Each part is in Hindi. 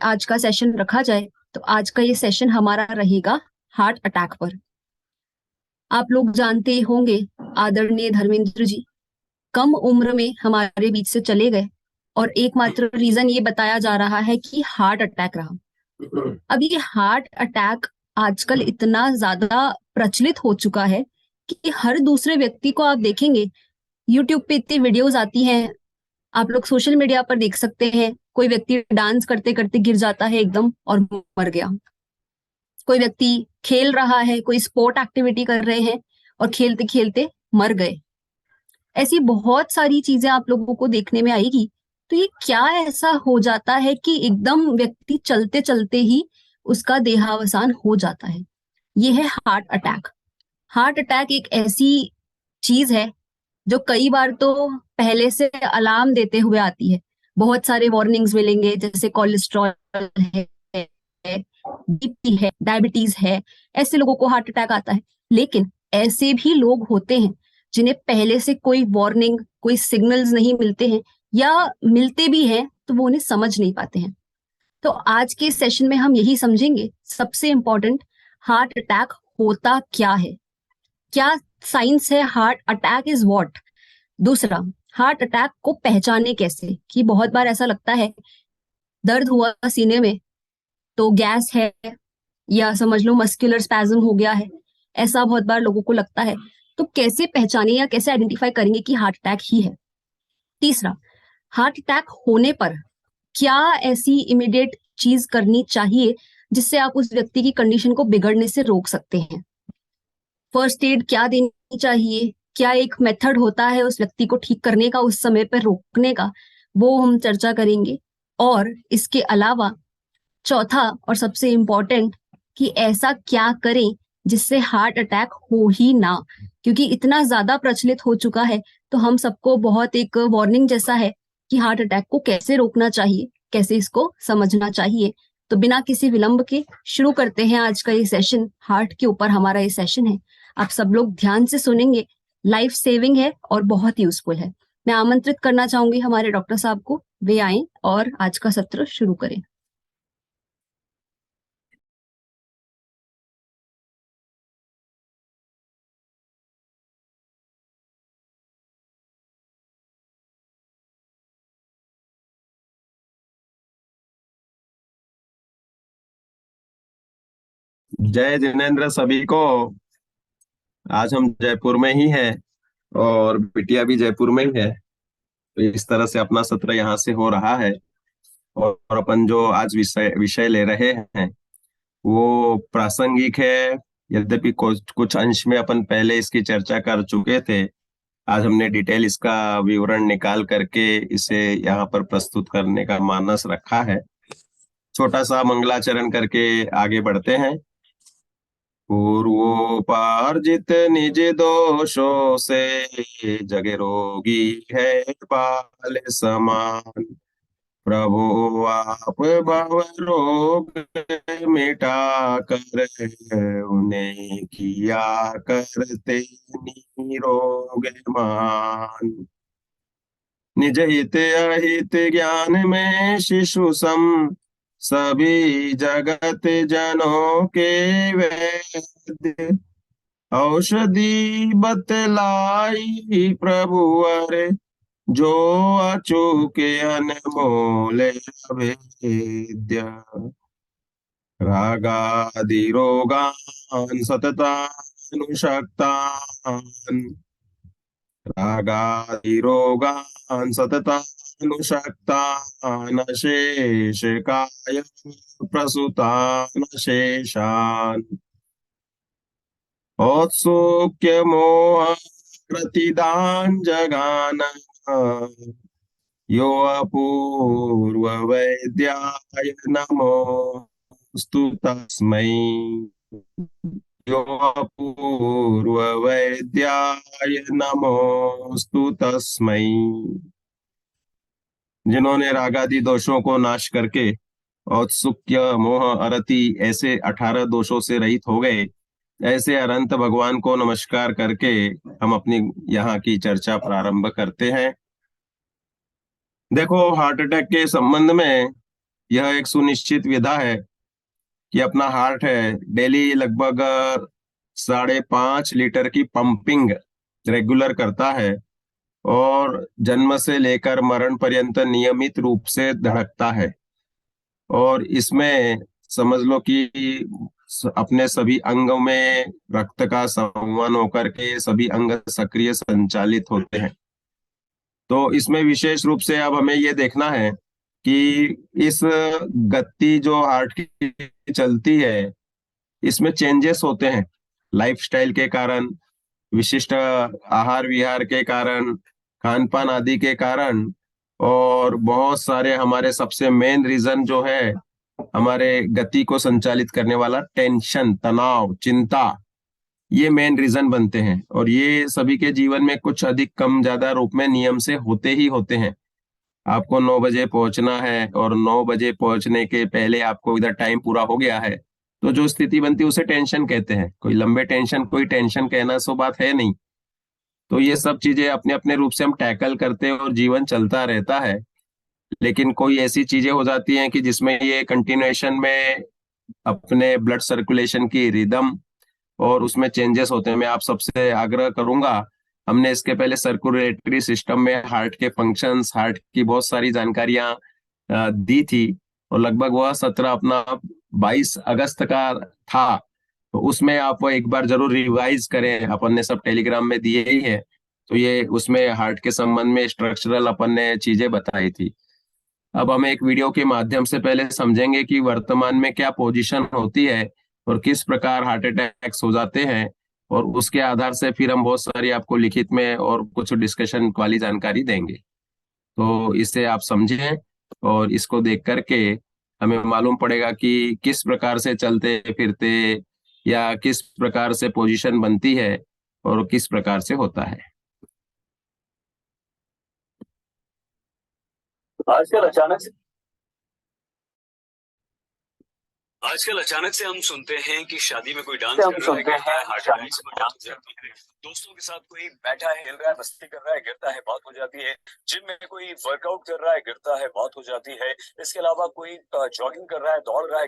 आज का सेशन रखा जाए तो आज का ये सेशन हमारा रहेगा हार्ट अटैक पर। आप लोग जानते होंगे आदरणीय धर्मेंद्र जी कम उम्र में हमारे बीच से चले गए और एकमात्र रीजन ये बताया जा रहा है कि हार्ट अटैक रहा। अब ये हार्ट अटैक आजकल इतना ज्यादा प्रचलित हो चुका है कि हर दूसरे व्यक्ति को आप देखेंगे। यूट्यूब पे इतनी वीडियोस आती हैं, आप लोग सोशल मीडिया पर देख सकते हैं, कोई व्यक्ति डांस करते करते गिर जाता है एकदम और मर गया। कोई व्यक्ति खेल रहा है, कोई स्पोर्ट एक्टिविटी कर रहे हैं और खेलते खेलते मर गए। ऐसी बहुत सारी चीजें आप लोगों को देखने में आएगी। तो ये क्या ऐसा हो जाता है कि एकदम व्यक्ति चलते चलते ही उसका देहावसान हो जाता है? ये है हार्ट अटैक। हार्ट अटैक एक ऐसी चीज है जो कई बार तो पहले से अलार्म देते हुए आती है। बहुत सारे वार्निंग्स मिलेंगे, जैसे कोलेस्ट्रॉल है, बीपी है, डायबिटीज है, ऐसे लोगों को हार्ट अटैक आता है। लेकिन ऐसे भी लोग होते हैं जिन्हें पहले से कोई वार्निंग, कोई सिग्नल्स नहीं मिलते हैं, या मिलते भी हैं तो वो उन्हें समझ नहीं पाते हैं। तो आज के सेशन में हम यही समझेंगे, सबसे इंपॉर्टेंट, हार्ट अटैक होता क्या है, क्या साइंस है, हार्ट अटैक इज व्हाट। दूसरा, हार्ट अटैक को पहचाने कैसे, कि बहुत बार ऐसा लगता है दर्द हुआ सीने में तो गैस है, या समझ लो मस्कुलर स्पैज्म हो गया है, ऐसा बहुत बार लोगों को लगता है। तो कैसे पहचाने या कैसे आइडेंटिफाई करेंगे कि हार्ट अटैक ही है। तीसरा, हार्ट अटैक होने पर क्या ऐसी इमीडिएट चीज करनी चाहिए जिससे आप उस व्यक्ति की कंडीशन को बिगड़ने से रोक सकते हैं। फर्स्ट एड क्या देनी चाहिए, क्या एक मेथड होता है उस व्यक्ति को ठीक करने का, उस समय पर रोकने का, वो हम चर्चा करेंगे। और इसके अलावा चौथा और सबसे इम्पोर्टेंट, कि ऐसा क्या करें जिससे हार्ट अटैक हो ही ना, क्योंकि इतना ज्यादा प्रचलित हो चुका है। तो हम सबको बहुत एक वार्निंग जैसा है कि हार्ट अटैक को कैसे रोकना चाहिए, कैसे इसको समझना चाहिए। तो बिना किसी विलंब के शुरू करते हैं आज का ये सेशन। हार्ट के ऊपर हमारा ये सेशन है, आप सब लोग ध्यान से सुनेंगे। लाइफ सेविंग है और बहुत यूजफुल है। मैं आमंत्रित करना चाहूंगी हमारे डॉक्टर साहब को, वे आए और आज का सत्र शुरू करें। जय जिनेन्द्र सभी को। आज हम जयपुर में ही हैं और बिटिया भी जयपुर में ही है। तो इस तरह से अपना सत्र यहाँ से हो रहा है। और अपन जो आज विषय विषय ले रहे हैं वो प्रासंगिक है। यद्यपि कुछ कुछ अंश में अपन पहले इसकी चर्चा कर चुके थे। आज हमने डिटेल इसका विवरण निकाल करके इसे यहाँ पर प्रस्तुत करने का मानस रखा है। छोटा सा मंगलाचरण करके आगे बढ़ते हैं। पूर्वोपार्जित निज दोषों से जग रोगी है बाल समान। प्रभु आप भव रोग मिटा कर उन्हें किया करते निरोग मान। निज हित अहित ज्ञान में शिशु सम सभी जगत जनों के वैद्य। औषधि बतलाई प्रभु अरे जो अचूके अनमोल अभेद्य। रागादि रोगान सततानुशक्तान। रागादिरोगान् सततानुशक्तान् शेषकाय प्रसुतान् शेषान्। औत्सुक्य मोह प्रतिदान जगान यो अपूर्व वैद्याय नमोस्तु तस्मै। पूर्व वैद्याय नमोस्तु तस्मै। जिन्होंने रागादि दोषों को नाश करके औत्सुक्य मोह अरति ऐसे 18 दोषों से रहित हो गए, ऐसे अनंत भगवान को नमस्कार करके हम अपनी यहाँ की चर्चा प्रारंभ करते हैं। देखो, हार्ट अटैक के संबंध में यह एक सुनिश्चित विधा है कि अपना हार्ट है डेली लगभग 5.5 लीटर की पंपिंग रेगुलर करता है, और जन्म से लेकर मरण पर्यंत नियमित रूप से धड़कता है। और इसमें समझ लो कि अपने सभी अंगों में रक्त का संवहन होकर के सभी अंग सक्रिय संचालित होते हैं। तो इसमें विशेष रूप से अब हमें ये देखना है कि इस गति जो हार्ट की चलती है, इसमें चेंजेस होते हैं लाइफस्टाइल के कारण, विशिष्ट आहार विहार के कारण, खान पान आदि के कारण, और बहुत सारे हमारे सबसे मेन रीजन जो है हमारे गति को संचालित करने वाला टेंशन, तनाव, चिंता, ये मेन रीजन बनते हैं। और ये सभी के जीवन में कुछ अधिक कम ज्यादा रूप में नियम से होते ही होते हैं। आपको 9 बजे पहुंचना है और 9 बजे पहुंचने के पहले आपको इधर टाइम पूरा हो गया है, तो जो स्थिति बनती है उसे टेंशन कहते हैं। कोई लंबे टेंशन, कोई टेंशन कहना सो बात है नहीं। तो ये सब चीजें अपने अपने रूप से हम टैकल करते हैं और जीवन चलता रहता है। लेकिन कोई ऐसी चीजें हो जाती हैं कि जिसमें ये कंटिन्यूएशन में अपने ब्लड सर्कुलेशन की रिदम और उसमें चेंजेस होते हैं। मैं आप सबसे आग्रह करूंगा, हमने इसके पहले सर्कुलेटरी सिस्टम में हार्ट के फंक्शंस, हार्ट की बहुत सारी जानकारियां दी थी, और लगभग वह 17 अपना 22 अगस्त का था। तो उसमें आप एक बार जरूर रिवाइज करें, अपन ने सब टेलीग्राम में दिए ही है। तो ये उसमें हार्ट के संबंध में स्ट्रक्चरल अपन ने चीजें बताई थी। अब हम एक वीडियो के माध्यम से पहले समझेंगे कि वर्तमान में क्या पोजीशन होती है और किस प्रकार हार्ट अटैक्स हो जाते हैं, और उसके आधार से फिर हम बहुत सारी आपको लिखित में और कुछ डिस्कशन वाली जानकारी देंगे। तो इसे आप समझें, और इसको देख करके हमें मालूम पड़ेगा कि किस प्रकार से चलते फिरते या किस प्रकार से पोजीशन बनती है और किस प्रकार से होता है। आजकल अचानक से आजकल अचानक से हम सुनते हैं कि शादी में कोई डांस कर रहा है, गिरता है, हार्ट अटैक से डांस जाती है। दोस्तों के साथ कोई बैठा है, हिल रहा है, मस्ती कर रहा है, गिरता है, मौत हो जाती है। जिम में कोई वर्कआउट कर रहा है, गिरता है, मौत हो जाती है। इसके अलावा कोई जॉगिंग कर रहा है, दौड़ रहा है,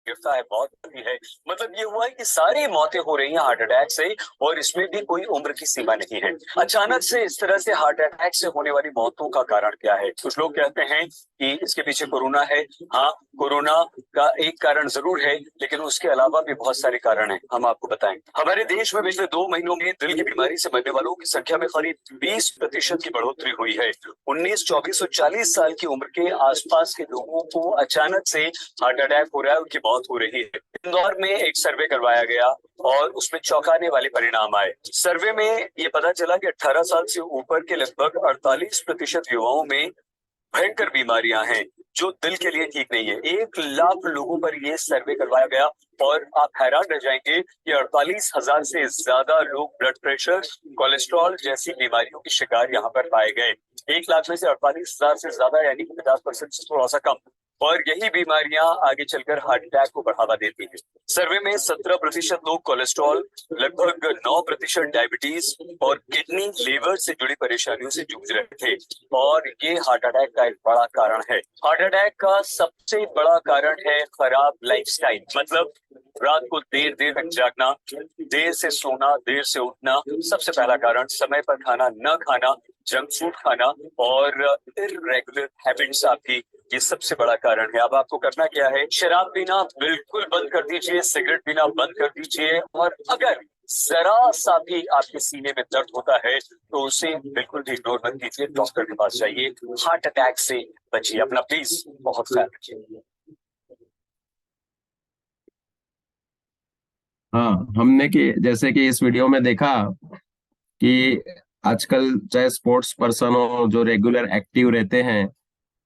गिरता है, मौत होती है। मतलब ये हुआ है कि सारी मौतें हो रही हैं हार्ट अटैक से, और इसमें भी कोई उम्र की सीमा नहीं है। अचानक से इस तरह से हार्ट अटैक से होने वाली मौतों का कारण क्या है? कुछ लोग कहते हैं कि इसके पीछे कोरोना है। हाँ, कोरोना का एक कारण जरूर है, लेकिन उसके अलावा भी बहुत सारे कारण हैं। हम आपको बताएं, हमारे देश में पिछले 2 महीनों में दिल की बीमारी से मरने वालों की संख्या में करीब 20% की बढ़ोतरी हुई है। 19, 24 और 40 साल की उम्र के आसपास के लोगों को अचानक से हार्ट अटैक हो रहा है, उनकी मौत हो रही है। इंदौर में एक सर्वे करवाया गया और उसमें चौंकाने वाले परिणाम आए। सर्वे में ये पता चला कि 18 साल से ऊपर के लगभग 48% युवाओं में भयंकर बीमारियां हैं जो दिल के लिए ठीक नहीं है। 1 लाख लोगों पर ये सर्वे करवाया गया, और आप हैरान रह जाएंगे कि 48,000 से ज्यादा लोग ब्लड प्रेशर, कोलेस्ट्रॉल जैसी बीमारियों के शिकार यहाँ पर पाए गए। 1 लाख में से 48,000 से ज्यादा, यानी कि 50% से थोड़ा सा कम। और यही बीमारियां आगे चलकर हार्ट अटैक को बढ़ावा देती है। सर्वे में 17% लोग कोलेस्ट्रॉल, लगभग 9% डायबिटीज और किडनी, लीवर से जुड़ी परेशानियों से जूझ रहे थे, और ये हार्ट अटैक का एक बड़ा कारण है। हार्ट अटैक का सबसे बड़ा कारण है खराब लाइफस्टाइल। मतलब रात को देर देर तक जागना, देर से सोना, देर से उठना सबसे पहला कारण। समय पर खाना न खाना, जंक फूड खाना और इररेगुलर हैबिट्स आपकी, ये सबसे बड़ा कारण है। अब आपको करना क्या है? शराब पीना बिल्कुल बंद कर दीजिए, सिगरेट पीना बंद कर दीजिए, और अगर जरा सा भी आपके सीने में दर्द होता है तो उसे बिल्कुल भी इग्नोर मत कीजिए, डॉक्टर के पास जाइए। हार्ट अटैक से बचिए। अपना प्लीज बहुत ख्याल रखिए। हाँ, हमने कि जैसे कि इस वीडियो में देखा कि आजकल चाहे स्पोर्ट्स पर्सन हो जो रेगुलर एक्टिव रहते हैं,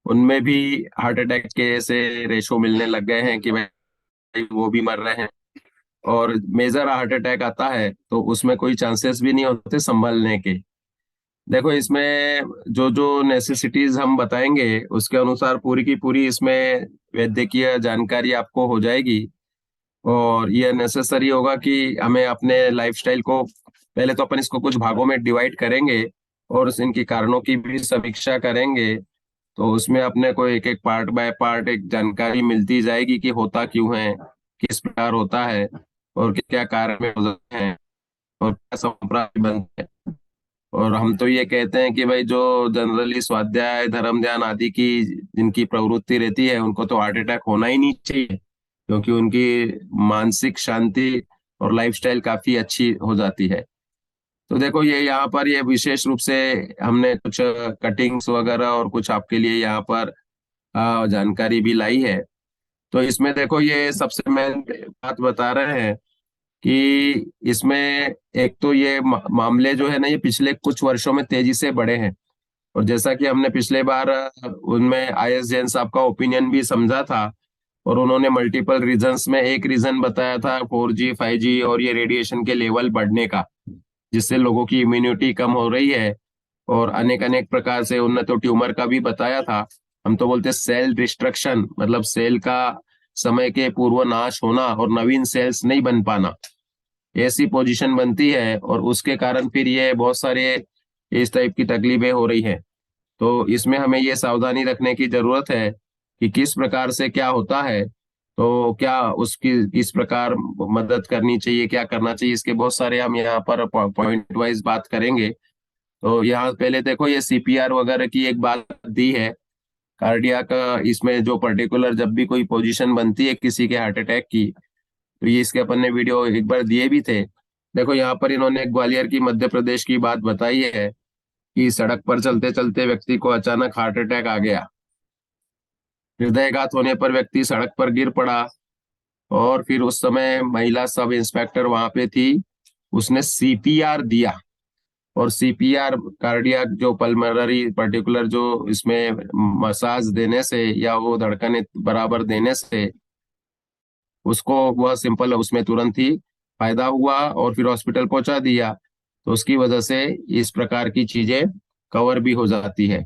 उनमें भी हार्ट अटैक के ऐसे रेशो मिलने लग गए हैं कि भाई वो भी मर रहे हैं। और मेजर हार्ट अटैक आता है तो उसमें कोई चांसेस भी नहीं होते संभलने के। देखो, इसमें जो जो नेसेसिटीज हम बताएंगे उसके अनुसार पूरी की पूरी इसमें वैद्यकीय जानकारी आपको हो जाएगी। और यह नेसेसरी होगा कि हमें अपने लाइफस्टाइल को पहले तो अपन इसको कुछ भागों में डिवाइड करेंगे और इनकी कारणों की भी समीक्षा करेंगे। तो उसमें अपने को एक एक पार्ट बाय पार्ट एक जानकारी मिलती जाएगी कि होता क्यों है, किस प्रकार होता है, और क्या कारण में होते हैं, और क्या संप्राप्ति बनते हैं। और हम तो ये कहते हैं कि भाई जो जनरली स्वाध्याय धर्म ध्यान आदि की जिनकी प्रवृत्ति रहती है उनको तो हार्ट अटैक होना ही नहीं चाहिए, क्योंकि उनकी मानसिक शांति और लाइफस्टाइल काफी अच्छी हो जाती है। तो देखो ये यहाँ पर ये विशेष रूप से हमने कुछ कटिंग्स वगैरह और कुछ आपके लिए यहाँ पर जानकारी भी लाई है। तो इसमें देखो ये सबसे मेन बात बता रहे हैं कि इसमें एक तो ये मामले जो है ना ये पिछले कुछ वर्षों में तेजी से बढ़े हैं। और जैसा कि हमने पिछले बार उनमें IS जैन साहब का ओपिनियन भी समझा था, और उन्होंने मल्टीपल रीजंस में एक रीजन बताया था 4G 5G और ये रेडिएशन के लेवल बढ़ने का, जिससे लोगों की इम्यूनिटी कम हो रही है। और अनेक अनेक प्रकार से उनने तो ट्यूमर का भी बताया था। हम तो बोलते सेल डिस्ट्रक्शन, मतलब सेल का समय के पूर्व नाश होना और नवीन सेल्स नहीं बन पाना, ऐसी पोजीशन बनती है, और उसके कारण फिर ये बहुत सारे इस टाइप की तकलीफें हो रही हैं। तो इसमें हमें ये सावधानी रखने की जरूरत है कि किस प्रकार से क्या होता है, तो क्या उसकी किस प्रकार मदद करनी चाहिए, क्या करना चाहिए, इसके बहुत सारे हम यहाँ पर पॉइंट वाइज बात करेंगे। तो यहाँ पहले देखो ये CPR वगैरह की एक बात दी है, कार्डियक, इसमें जो पर्टिकुलर जब भी कोई पोजीशन बनती है किसी के हार्ट अटैक की, तो ये इसके अपन ने वीडियो एक बार दिए भी थे। देखो यहाँ पर इन्होंने ग्वालियर की मध्य प्रदेश की बात बताई है कि सड़क पर चलते चलते व्यक्ति को अचानक हार्ट अटैक आ गया। हृदयघात होने पर व्यक्ति सड़क पर गिर पड़ा, और फिर उस समय महिला सब इंस्पेक्टर वहां पे थी, उसने CPR दिया। और CPR कार्डियक जो पल्मोनरी पर्टिकुलर जो इसमें मसाज देने से या वो धड़कने बराबर देने से उसको वह सिंपल उसमें तुरंत ही फायदा हुआ, और फिर हॉस्पिटल पहुंचा दिया। तो उसकी वजह से इस प्रकार की चीजें कवर भी हो जाती है।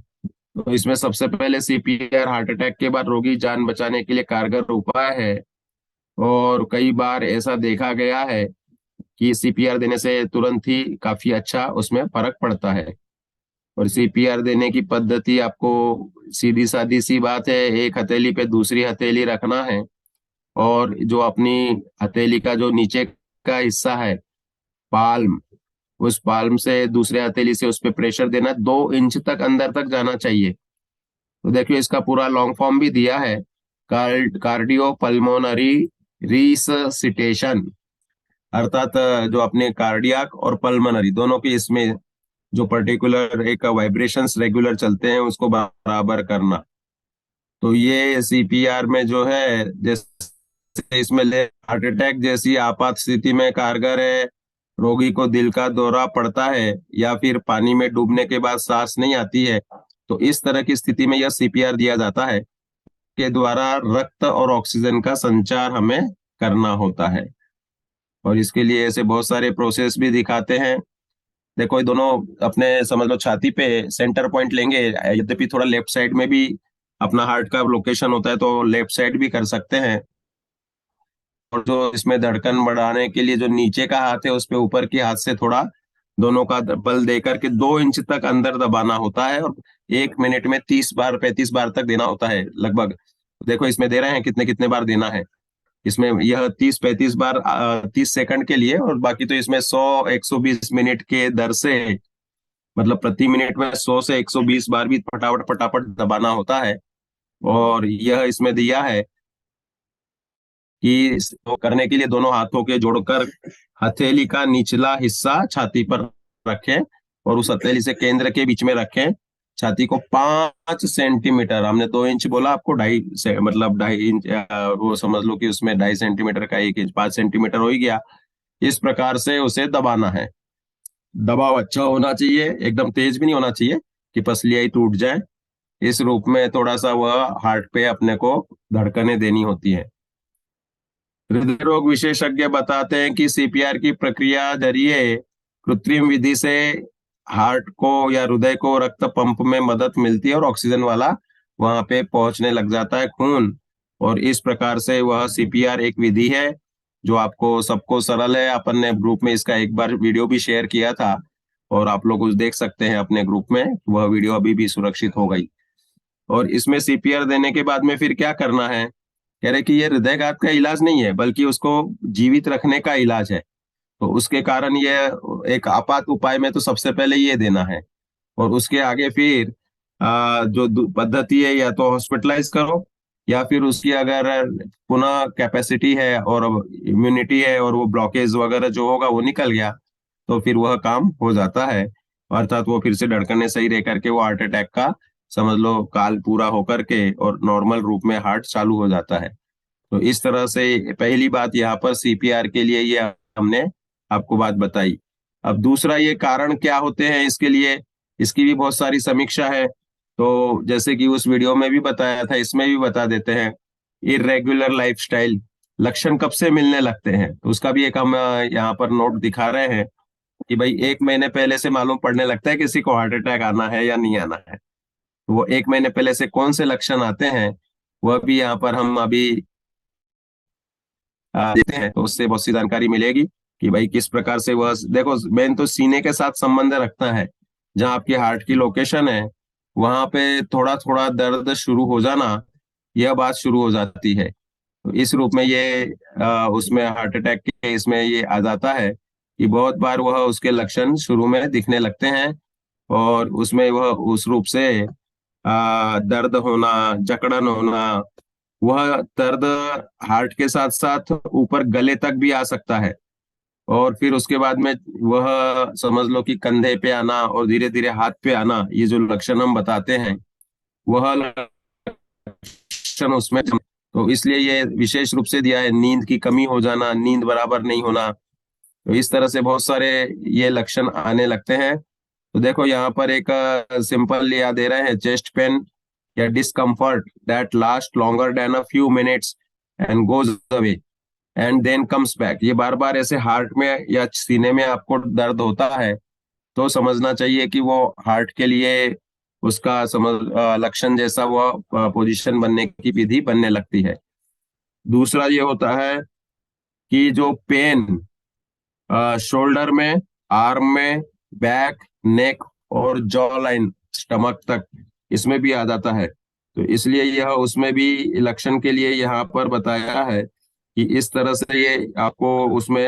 तो इसमें सबसे पहले CPR हार्ट अटैक के बाद रोगी जान बचाने के लिए कारगर उपाय है। और कई बार ऐसा देखा गया है कि CPR देने से तुरंत ही काफी अच्छा उसमें फर्क पड़ता है। और CPR देने की पद्धति आपको सीधी सादी सी बात है, एक हथेली पे दूसरी हथेली रखना है, और जो अपनी हथेली का जो नीचे का हिस्सा है पाल्म, उस पाल्म से दूसरे हथेली से उस पर प्रेशर देना, 2 इंच तक अंदर तक जाना चाहिए। तो देखिए इसका पूरा लॉन्ग फॉर्म भी दिया है, कार्डियो पल्मोनरी रिससिटेशन, अर्थात जो अपने कार्डियक और पल्मोनरी दोनों की इसमें जो पर्टिकुलर एक वाइब्रेशंस रेगुलर चलते हैं उसको बराबर करना। तो ये CPR में जो है, जैसे इसमें ले हार्ट अटैक जैसी आपात स्थिति में कारगर है। रोगी को दिल का दौरा पड़ता है या फिर पानी में डूबने के बाद सांस नहीं आती है, तो इस तरह की स्थिति में यह CPR दिया जाता है, के द्वारा रक्त और ऑक्सीजन का संचार हमें करना होता है। और इसके लिए ऐसे बहुत सारे प्रोसेस भी दिखाते हैं। देखो ये दोनों अपने समझ लो छाती पे सेंटर पॉइंट लेंगे, यद्यपि थोड़ा लेफ्ट साइड में भी अपना हार्ट का लोकेशन होता है तो लेफ्ट साइड भी कर सकते हैं। और जो इसमें धड़कन बढ़ाने के लिए जो नीचे का हाथ है उस पे ऊपर के हाथ से थोड़ा दोनों का बल देकर के 2 इंच तक अंदर दबाना होता है, और 1 मिनट में 30 बार 35 बार तक देना होता है लगभग। देखो इसमें दे रहे हैं कितने कितने बार देना है। इसमें यह 30-35 बार 30 सेकंड के लिए, और बाकी तो इसमें 100-120 मिनट के दर से, मतलब प्रति मिनट में 100 से 120 बार भी फटाफट फटाफट दबाना होता है। और यह इसमें दिया है कि इसको करने के लिए दोनों हाथों के जोड़कर हथेली का निचला हिस्सा छाती पर रखें, और उस हथेली से केंद्र के बीच में रखें। छाती को 5 सेंटीमीटर, हमने 2 इंच बोला, आपको 2.5 से मतलब 2.5 इंच, वो समझ लो कि उसमें 2.5 सेंटीमीटर का 1 इंच, 5 सेंटीमीटर हो ही गया। इस प्रकार से उसे दबाना है। दबाव अच्छा होना चाहिए, एकदम तेज भी नहीं होना चाहिए कि पसलियाँ ही टूट जाए। इस रूप में थोड़ा सा वह हार्ट पे अपने को धड़कने देनी होती है। हृदय रोग विशेषज्ञ बताते हैं कि CPR की प्रक्रिया जरिए कृत्रिम विधि से हार्ट को या हृदय को रक्त पंप में मदद मिलती है, और ऑक्सीजन वाला वहां पे पहुंचने लग जाता है खून। और इस प्रकार से वह CPR एक विधि है जो आपको सबको सरल है। अपन ने ग्रुप में इसका एक बार वीडियो भी शेयर किया था, और आप लोग उस देख सकते हैं अपने ग्रुप में, वह वीडियो अभी भी सुरक्षित हो गई। और इसमें सीपीआर देने के बाद में फिर क्या करना है, कह रहे कि ये हृदयघात का इलाज नहीं है बल्कि उसको जीवित रखने का इलाज है। तो उसके कारण ये एक आपात उपाय में तो सबसे पहले ये देना है, और उसके आगे फिर जो पद्धति है, या तो हॉस्पिटलाइज करो, या फिर उसकी अगर पुनः कैपेसिटी है और इम्यूनिटी है और वो ब्लॉकेज वगैरह जो होगा वो निकल गया, तो फिर वह काम हो जाता है। अर्थात वो फिर से धड़कने सही रह करके वो हार्ट अटैक का समझ लो काल पूरा होकर के और नॉर्मल रूप में हार्ट चालू हो जाता है। तो इस तरह से पहली बात यहाँ पर सीपीआर के लिए ये हमने आपको बात बताई। अब दूसरा, ये कारण क्या होते हैं इसके लिए, इसकी भी बहुत सारी समीक्षा है। तो जैसे कि उस वीडियो में भी बताया था, इसमें भी बता देते हैं। इरेगुलर लाइफस्टाइल, लक्षण कब से मिलने लगते हैं, तो उसका भी एक हम यहाँ पर नोट दिखा रहे हैं कि भाई 1 महीने पहले से मालूम पड़ने लगता है किसी को हार्ट अटैक आना है या नहीं आना है। तो वो 1 महीने पहले से कौन से लक्षण आते हैं वह भी यहाँ पर हम अभी देते हैं, तो उससे बहुत सी जानकारी मिलेगी कि भाई किस प्रकार से वह, देखो मेन तो सीने के साथ संबंध रखता है। जहाँ आपकी हार्ट की लोकेशन है वहां पे थोड़ा थोड़ा दर्द शुरू हो जाना, यह बात शुरू हो जाती है। तो इस रूप में ये उसमें हार्ट अटैक के इसमें ये आ जाता है कि बहुत बार वह उसके लक्षण शुरू में दिखने लगते हैं, और उसमें वह उस रूप से दर्द होना, जकड़न होना, वह दर्द हार्ट के साथ साथ ऊपर गले तक भी आ सकता है। और फिर उसके बाद में वह समझ लो कि कंधे पे आना और धीरे धीरे हाथ पे आना, ये जो लक्षण हम बताते हैं वह लक्षण उसमें, तो इसलिए ये विशेष रूप से दिया है। नींद की कमी हो जाना, नींद बराबर नहीं होना, तो इस तरह से बहुत सारे ये लक्षण आने लगते हैं। तो देखो यहाँ पर एक सिंपल या दे रहे हैं, चेस्ट पेन या discomfort that last longer than a few minutes and goes away and then comes back. ये बार बार ऐसे हार्ट में या सीने में आपको दर्द होता है तो समझना चाहिए कि वो हार्ट के लिए उसका समझ लक्षण जैसा वो पोजीशन बनने की विधि बनने लगती है। दूसरा ये होता है कि जो पेन शोल्डर में, आर्म में, बैक, नेक और जॉ लाइन, स्टमक तक, इसमें भी आ जाता है। तो इसलिए यह उसमें भी लक्षण के लिए यहाँ पर बताया है कि इस तरह से ये आपको उसमें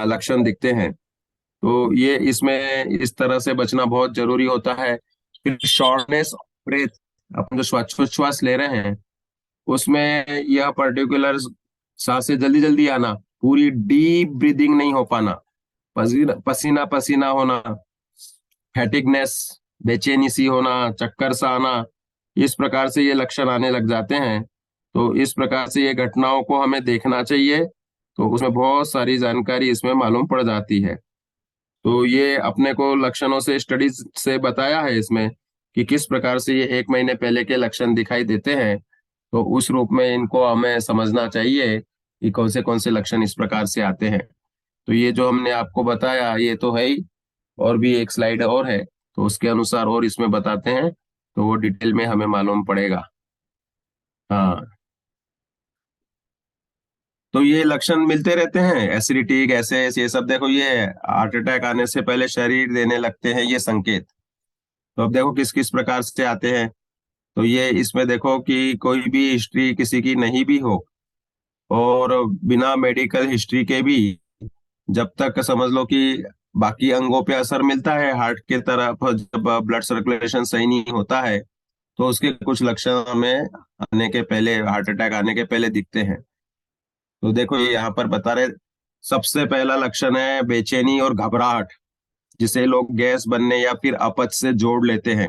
लक्षण दिखते हैं। तो ये इसमें इस तरह से बचना बहुत जरूरी होता है। फिर शॉर्टनेस ऑफ ब्रेथ, अपन जो श्वासोच्छ्वास ले रहे हैं उसमें यह पर्टिकुलर सांसें जल्दी जल्दी आना, पूरी डीप ब्रीदिंग नहीं हो पाना, पसीना पसीना पसीना होना, फैटिगनेस, बेचैनी सी होना, चक्कर सा आना, इस प्रकार से ये लक्षण आने लग जाते हैं। तो इस प्रकार से ये घटनाओं को हमें देखना चाहिए, तो उसमें बहुत सारी जानकारी इसमें मालूम पड़ जाती है। तो ये अपने को लक्षणों से स्टडीज से बताया है इसमें कि किस प्रकार से ये 1 महीने पहले के लक्षण दिखाई देते हैं। तो उस रूप में इनको हमें समझना चाहिए कि कौन से लक्षण इस प्रकार से आते हैं। तो ये जो हमने आपको बताया ये तो है ही, और भी एक स्लाइड और है तो उसके अनुसार और इसमें बताते हैं, तो वो डिटेल में हमें मालूम पड़ेगा। हाँ, तो ये लक्षण मिलते रहते हैं, एसिडिटी, गैसेस, ये सब देखो ये हार्ट अटैक आने से पहले शरीर देने लगते हैं ये संकेत। तो अब देखो किस किस प्रकार से आते हैं। तो ये इसमें देखो कि कोई भी हिस्ट्री किसी की नहीं भी हो, और बिना मेडिकल हिस्ट्री के भी जब तक समझ लो कि बाकी अंगों पे असर मिलता है हार्ट के तरफ, जब ब्लड सर्कुलेशन सही नहीं होता है तो उसके कुछ लक्षण हमें आने के पहले, हार्ट अटैक आने के पहले दिखते हैं। तो देखो ये यहाँ पर बता रहे, सबसे पहला लक्षण है बेचैनी और घबराहट, जिसे लोग गैस बनने या फिर अपच से जोड़ लेते हैं।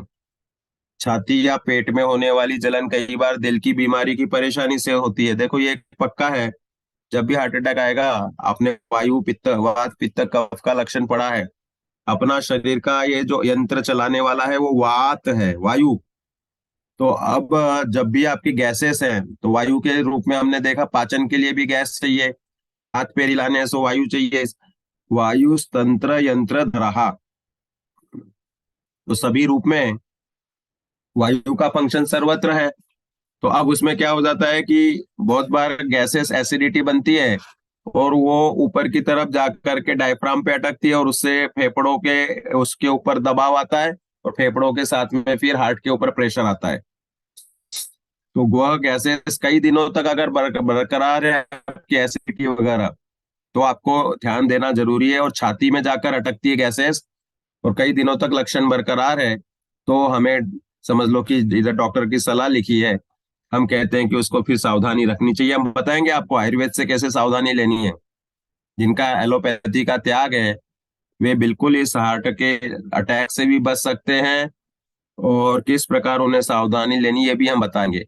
छाती या पेट में होने वाली जलन कई बार दिल की बीमारी की परेशानी से होती है। देखो ये पक्का है, जब भी हार्ट अटैक आएगा, आपने वायु पित्त, वात पित्त कफ का लक्षण पढ़ा है। अपना शरीर का ये जो यंत्र चलाने वाला है वो वात है, वायु। तो अब जब भी आपकी गैसेस हैं तो वायु के रूप में हमने देखा, पाचन के लिए भी गैस चाहिए, हाथ पैर हिलाने से वायु चाहिए। वायु तंत्र यंत्र रहा, तो सभी रूप में वायु का फंक्शन सर्वत्र है। तो अब उसमें क्या हो जाता है कि बहुत बार गैसेस, एसिडिटी बनती है और वो ऊपर की तरफ जा करके डायफ्राम पे अटकती है, और उससे फेफड़ों के उसके ऊपर दबाव आता है, और फेफड़ों के साथ में फिर हार्ट के ऊपर प्रेशर आता है। तो वह गैसेस कई दिनों तक अगर बरकरार है आपकी एसिडिटी वगैरह, तो आपको ध्यान देना जरूरी है। और छाती में जाकर अटकती है गैसेस और कई दिनों तक लक्षण बरकरार है, तो हमें समझ लो कि इधर डॉक्टर की सलाह लिखी है, हम कहते हैं कि उसको फिर सावधानी रखनी चाहिए। हम बताएंगे आपको आयुर्वेद से कैसे सावधानी लेनी है। जिनका एलोपैथी का त्याग है वे बिल्कुल इस हार्ट के अटैक से भी बच सकते हैं, और किस प्रकार उन्हें सावधानी लेनी ये भी हम बताएंगे।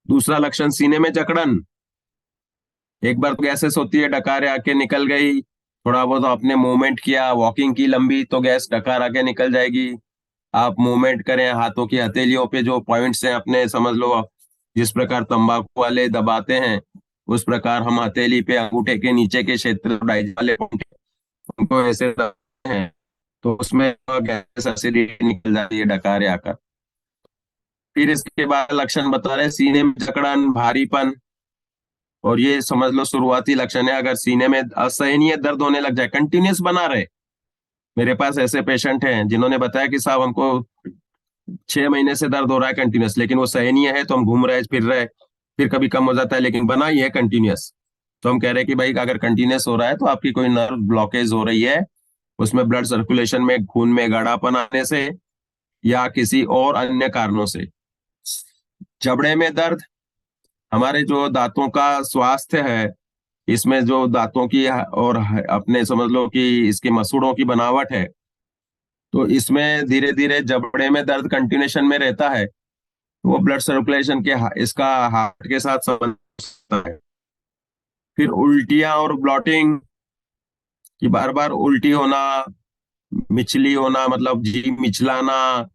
दूसरा लक्षण सीने में जकड़न। एक बार तो गैसेस होती है, डकार आके निकल गई, थोड़ा बहुत आपने मूवमेंट किया, वॉकिंग की लंबी, तो गैस डकार आके निकल जाएगी। आप मूवमेंट करें, हाथों की हथेलियों पे जो पॉइंट्स हैं अपने, समझ लो जिस प्रकार तंबाकू वाले दबाते हैं उस प्रकार हम हथेली पे अंगूठे के नीचे के क्षेत्र डाइज वाले point उनको ऐसे दबाते हैं, तो उसमें गैस एसिडिटी निकल जाती है डकार आकर। फिर इसके बाद लक्षण बता रहे हैं सीने में जकड़न, भारीपन। और ये समझ लो शुरुआती लक्षण है। अगर सीने में असहनीय दर्द होने लग जाए, कंटिन्यूस बना रहे। मेरे पास ऐसे पेशेंट हैं जिन्होंने बताया कि साहब हमको 6 महीने से दर्द हो रहा है कंटिन्यूस, लेकिन वो सहनीय है तो हम घूम रहे फिर रहे, फिर कभी कम हो जाता है लेकिन बना ही है कंटिन्यूस। तो हम कह रहे हैं कि भाई अगर कंटिन्यूस हो रहा है तो आपकी कोई नर्व ब्लॉकेज हो रही है, उसमें ब्लड सर्कुलेशन में खून में गाढ़ापन आने से या किसी और अन्य कारणों से। जबड़े में दर्द, हमारे जो दांतों का स्वास्थ्य है, इसमें जो दांतों की और अपने समझ लो कि इसकी मसूड़ों की बनावट है, तो इसमें धीरे धीरे जबड़े में दर्द कंटिन्यूशन में रहता है, वो ब्लड सर्कुलेशन के इसका हार्ट के साथ संबंध होता है। फिर उल्टियां और ब्लॉटिंग, कि बार बार उल्टी होना, मिचली होना मतलब जी मिचलाना,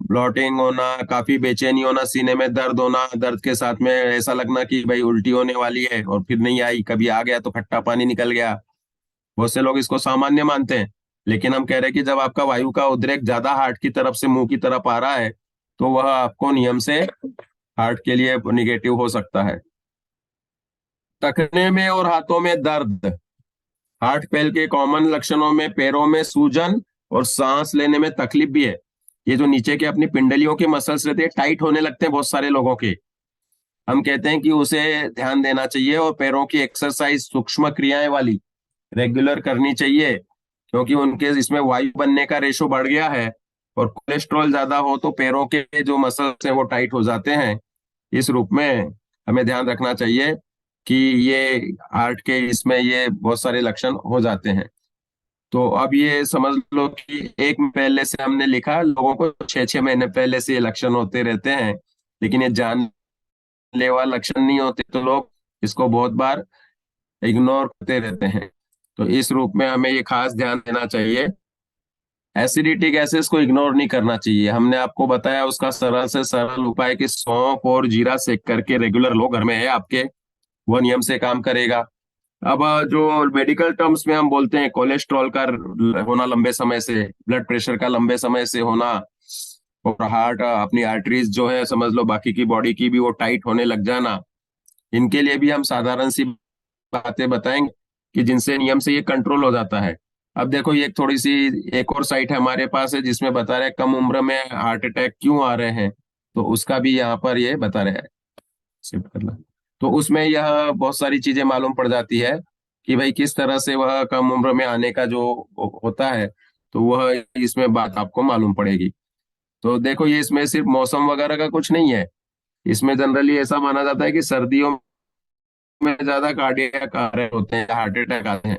ब्लॉटिंग होना, काफी बेचैनी होना, सीने में दर्द होना, दर्द के साथ में ऐसा लगना कि भाई उल्टी होने वाली है और फिर नहीं आई, कभी आ गया तो खट्टा पानी निकल गया। बहुत से लोग इसको सामान्य मानते हैं, लेकिन हम कह रहे हैं कि जब आपका वायु का उद्रेक ज्यादा हार्ट की तरफ से मुंह की तरफ आ रहा है तो वह आपको नियम से हार्ट के लिए निगेटिव हो सकता है। टखने में और हाथों में दर्द, हार्ट फेल के कॉमन लक्षणों में पैरों में सूजन और सांस लेने में तकलीफ भी है। ये जो नीचे के अपनी पिंडलियों के मसल्स रहते हैं टाइट होने लगते हैं बहुत सारे लोगों के, हम कहते हैं कि उसे ध्यान देना चाहिए और पैरों की एक्सरसाइज सूक्ष्म क्रियाएं वाली रेगुलर करनी चाहिए, क्योंकि उनके इसमें वायु बनने का रेशो बढ़ गया है और कोलेस्ट्रॉल ज्यादा हो तो पैरों के जो मसल्स हैं वो टाइट हो जाते हैं। इस रूप में हमें ध्यान रखना चाहिए कि ये हार्ट के इसमें ये बहुत सारे लक्षण हो जाते हैं। तो अब ये समझ लो कि एक महीने पहले से हमने लिखा, लोगों को 6-6 महीने पहले से ये लक्षण होते रहते हैं, लेकिन ये जानलेवा लक्षण नहीं होते तो लोग इसको बहुत बार इग्नोर करते रहते हैं। तो इस रूप में हमें ये खास ध्यान देना चाहिए। एसिडिटी गैसेस को इग्नोर नहीं करना चाहिए। हमने आपको बताया उसका सरल से सरल उपाय कि सौंफ और जीरा सेक करके रेगुलर लो, घर में है आपके, वो नियम से काम करेगा। अब जो मेडिकल टर्म्स में हम बोलते हैं कोलेस्ट्रॉल का होना लंबे समय से, ब्लड प्रेशर का लंबे समय से होना, और हार्ट अपनी आर्टरीज जो है समझ लो बाकी की बॉडी की भी वो टाइट होने लग जाना, इनके लिए भी हम साधारण सी बातें बताएंगे कि जिनसे नियम से ये कंट्रोल हो जाता है। अब देखो ये थोड़ी सी एक और साइट हमारे पास है जिसमें बता रहे हैं कम उम्र में हार्ट अटैक क्यों आ रहे हैं, तो उसका भी यहाँ पर ये बता रहे हैं। शिफ्ट करना, तो उसमें यह बहुत सारी चीजें मालूम पड़ जाती है कि भाई किस तरह से वह कम उम्र में आने का जो होता है, तो वह इसमें बात आपको मालूम पड़ेगी। तो देखो ये इसमें सिर्फ मौसम वगैरह का कुछ नहीं है, इसमें जनरली ऐसा माना जाता है कि सर्दियों में ज्यादा कार्डियक अरेस्ट होते हैं, हार्ट अटैक आते हैं।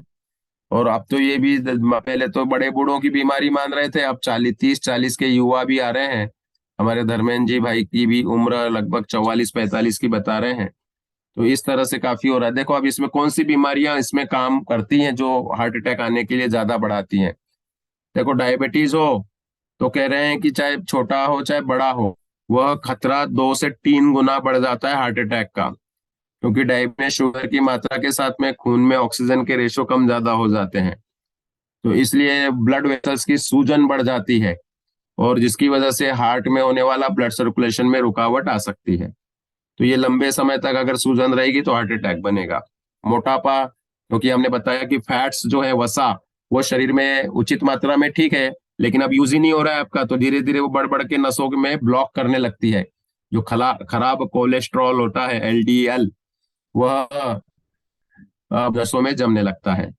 और अब तो ये भी पहले तो बड़े बूढ़ों की बीमारी मान रहे थे, अब 30-40 के युवा भी आ रहे हैं। हमारे धर्मेंद्र जी भाई की भी उम्र लगभग 44-45 की बता रहे हैं। तो इस तरह से काफी हो रहा है। देखो अब इसमें कौन सी बीमारियां इसमें काम करती हैं जो हार्ट अटैक आने के लिए ज्यादा बढ़ाती हैं। देखो डायबिटीज हो तो कह रहे हैं कि चाहे छोटा हो चाहे बड़ा हो, वह खतरा 2 से 3 गुना बढ़ जाता है हार्ट अटैक का, क्योंकि डायबिटीज में शुगर की मात्रा के साथ में खून में ऑक्सीजन के रेशो कम ज्यादा हो जाते हैं, तो इसलिए ब्लड वेसल्स की सूजन बढ़ जाती है और जिसकी वजह से हार्ट में होने वाला ब्लड सर्कुलेशन में रुकावट आ सकती है। तो ये लंबे समय तक अगर सूजन रहेगी तो हार्ट अटैक बनेगा। मोटापा, क्योंकि हमने बताया कि फैट्स जो है वसा, वो शरीर में उचित मात्रा में ठीक है, लेकिन अब यूज ही नहीं हो रहा है आपका, तो धीरे धीरे वो बढ़ बढ़ के नसों में ब्लॉक करने लगती है। जो खराब कोलेस्ट्रॉल होता है एलडीएल, वह अब नसों में जमने लगता है।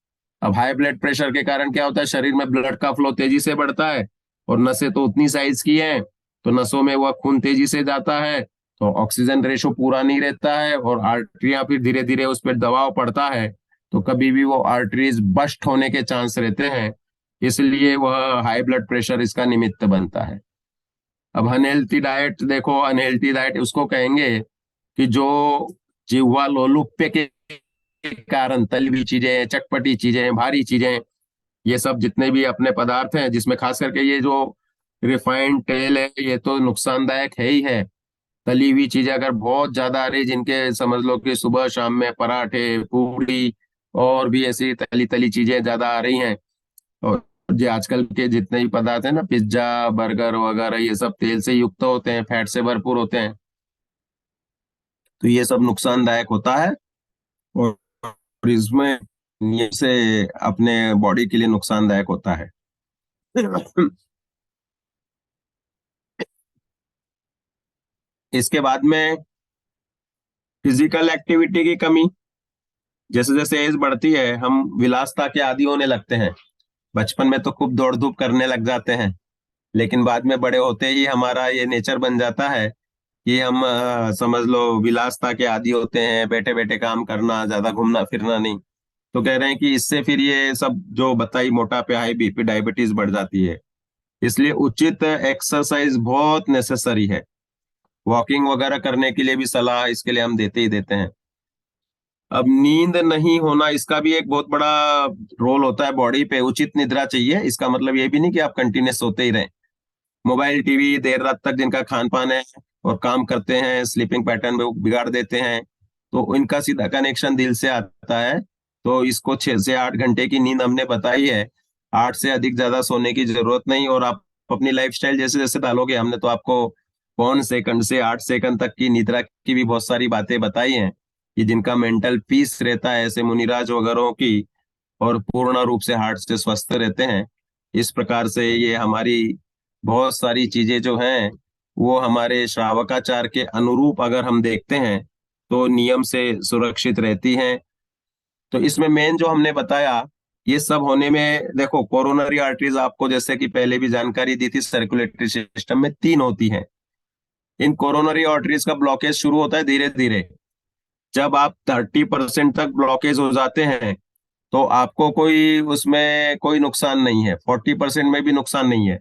अब हाई ब्लड प्रेशर के कारण क्या होता है, शरीर में ब्लड का फ्लो तेजी से बढ़ता है, और नसें तो उतनी साइज की हैं, तो नसों में वह खून तेजी से जाता है, तो ऑक्सीजन रेशो पूरा नहीं रहता है, और आर्टरियां फिर धीरे धीरे उस पर दबाव पड़ता है, तो कभी भी वो आर्टरीज बस्ट होने के चांस रहते हैं। इसलिए वह हाई ब्लड प्रेशर इसका निमित्त बनता है। अब अनहेल्थी डाइट देखो, अनहेल्थी डाइट उसको कहेंगे कि जो जिह्वा लोलुप्य के कारण तली हुई चीजें, चटपटी चीजें, भारी चीजें, ये सब जितने भी अपने पदार्थ हैं, जिसमें खास करके ये जो रिफाइंड तेल है, ये तो नुकसानदायक है ही है। तली हुई चीजें अगर बहुत ज्यादा आ रही, जिनके समझ लो कि सुबह शाम में पराठे, पूरी और भी ऐसी तली तली चीजें ज्यादा आ रही हैं, और जो आजकल के जितने भी पदार्थ हैं ना, पिज्जा बर्गर वगैरह, ये सब तेल से युक्त होते हैं, फैट से भरपूर होते हैं, तो ये सब नुकसानदायक होता है, और इसमें ये से अपने बॉडी के लिए नुकसानदायक होता है। इसके बाद में फिजिकल एक्टिविटी की कमी। जैसे जैसे एज बढ़ती है, हम विलासता के आदी होने लगते हैं। बचपन में तो खूब दौड़ धूप करने लग जाते हैं, लेकिन बाद में बड़े होते ही हमारा ये नेचर बन जाता है कि हम समझ लो विलासता के आदी होते हैं, बैठे बैठे काम करना, ज्यादा घूमना फिरना नहीं। तो कह रहे हैं कि इससे फिर ये सब जो बताई, मोटापे, हाई बीपी, डायबिटीज बढ़ जाती है। इसलिए उचित एक्सरसाइज बहुत नेसेसरी है। वॉकिंग वगैरह करने के लिए भी सलाह इसके लिए हम देते ही देते हैं। अब नींद नहीं होना, इसका भी एक बहुत बड़ा रोल होता है बॉडी पे। उचित निद्रा चाहिए, इसका मतलब ये भी नहीं कि आप कंटिन्यूस सोते ही रहें। मोबाइल टीवी देर रात तक जिनका खान पान है और काम करते हैं, स्लीपिंग पैटर्न बिगाड़ देते हैं, तो इनका सीधा कनेक्शन दिल से आता है। तो इसको 6 से 8 घंटे की नींद हमने बताई है, 8 से अधिक ज्यादा सोने की जरूरत नहीं। और आप अपनी लाइफस्टाइल जैसे जैसे डालोगे, हमने तो आपको 5 सेकंड से 8 सेकंड तक की निद्रा की भी बहुत सारी बातें बताई हैं, कि जिनका मेंटल पीस रहता है, ऐसे मुनिराज वगैरह की, और पूर्ण रूप से हार्ट से स्वस्थ रहते हैं। इस प्रकार से ये हमारी बहुत सारी चीजें जो हैं, वो हमारे श्रावकाचार के अनुरूप अगर हम देखते हैं, तो नियम से सुरक्षित रहती हैं। तो इसमें मेन जो हमने बताया, ये सब होने में देखो, कोरोनरी आर्टरीज आपको जैसे कि पहले भी जानकारी दी थी, सर्कुलेटरी सिस्टम में 3 होती हैं। इन कोरोनरी आर्टरीज का ब्लॉकेज शुरू होता है धीरे धीरे। जब आप 30% तक ब्लॉकेज हो जाते हैं, तो आपको कोई उसमें कोई नुकसान नहीं है, 40% में भी नुकसान नहीं है।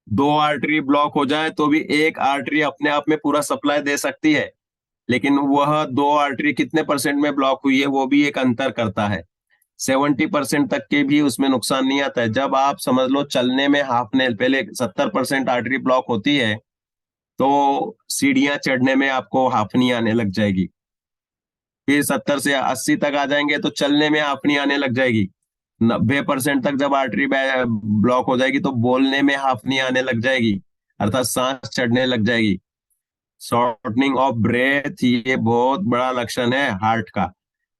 2 आर्टरी ब्लॉक हो जाए तो भी एक आर्टरी अपने आप में पूरा सप्लाई दे सकती है, लेकिन वह 2 आर्टरी कितने परसेंट में ब्लॉक हुई है, वो भी एक अंतर करता है। 70% तक के भी उसमें नुकसान नहीं आता है। जब आप समझ लो चलने में हाफने, पहले 70% आर्टरी ब्लॉक होती है, तो सीढ़ियां चढ़ने में आपको हाफनी आने लग जाएगी। फिर 70 से 80 तक आ जाएंगे तो चलने में हाफनी आने लग जाएगी। 90% तक जब आर्टरी ब्लॉक हो जाएगी, तो बोलने में हाफनी आने लग जाएगी, अर्थात सांस चढ़ने लग जाएगी। शॉर्टनिंग ऑफ ब्रेथ, ये बहुत बड़ा लक्षण है हार्ट का।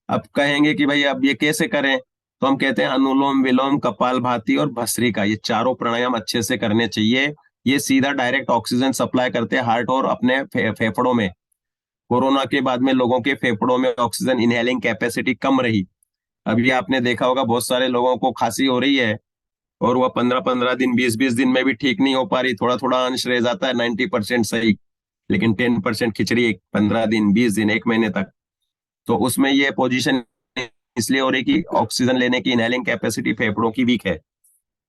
अब कहेंगे कि भाई अब ये कैसे करें, तो हम कहते हैं अनुलोम विलोम, कपालभाति और भस्त्रिका, ये चारों प्राणायाम अच्छे से करने चाहिए। ये सीधा डायरेक्ट ऑक्सीजन सप्लाई करते हैं हार्ट और अपने फेफड़ों में। कोरोना के बाद में लोगों के फेफड़ों में ऑक्सीजन इनहेलिंग कैपेसिटी कम रही। अभी आपने देखा होगा बहुत सारे लोगों को खांसी हो रही है, और वह 15-15 दिन, 20-20 दिन में भी ठीक नहीं हो पा रही। थोड़ा थोड़ा अंश रह जाता है, 90% सही, लेकिन 10% खिचड़ी 15 दिन, 20 दिन, 1 महीने तक। तो उसमें ये पोजीशन इसलिए हो रही कि ऑक्सीजन लेने की इनहेलिंग कैपेसिटी फेफड़ों की वीक है।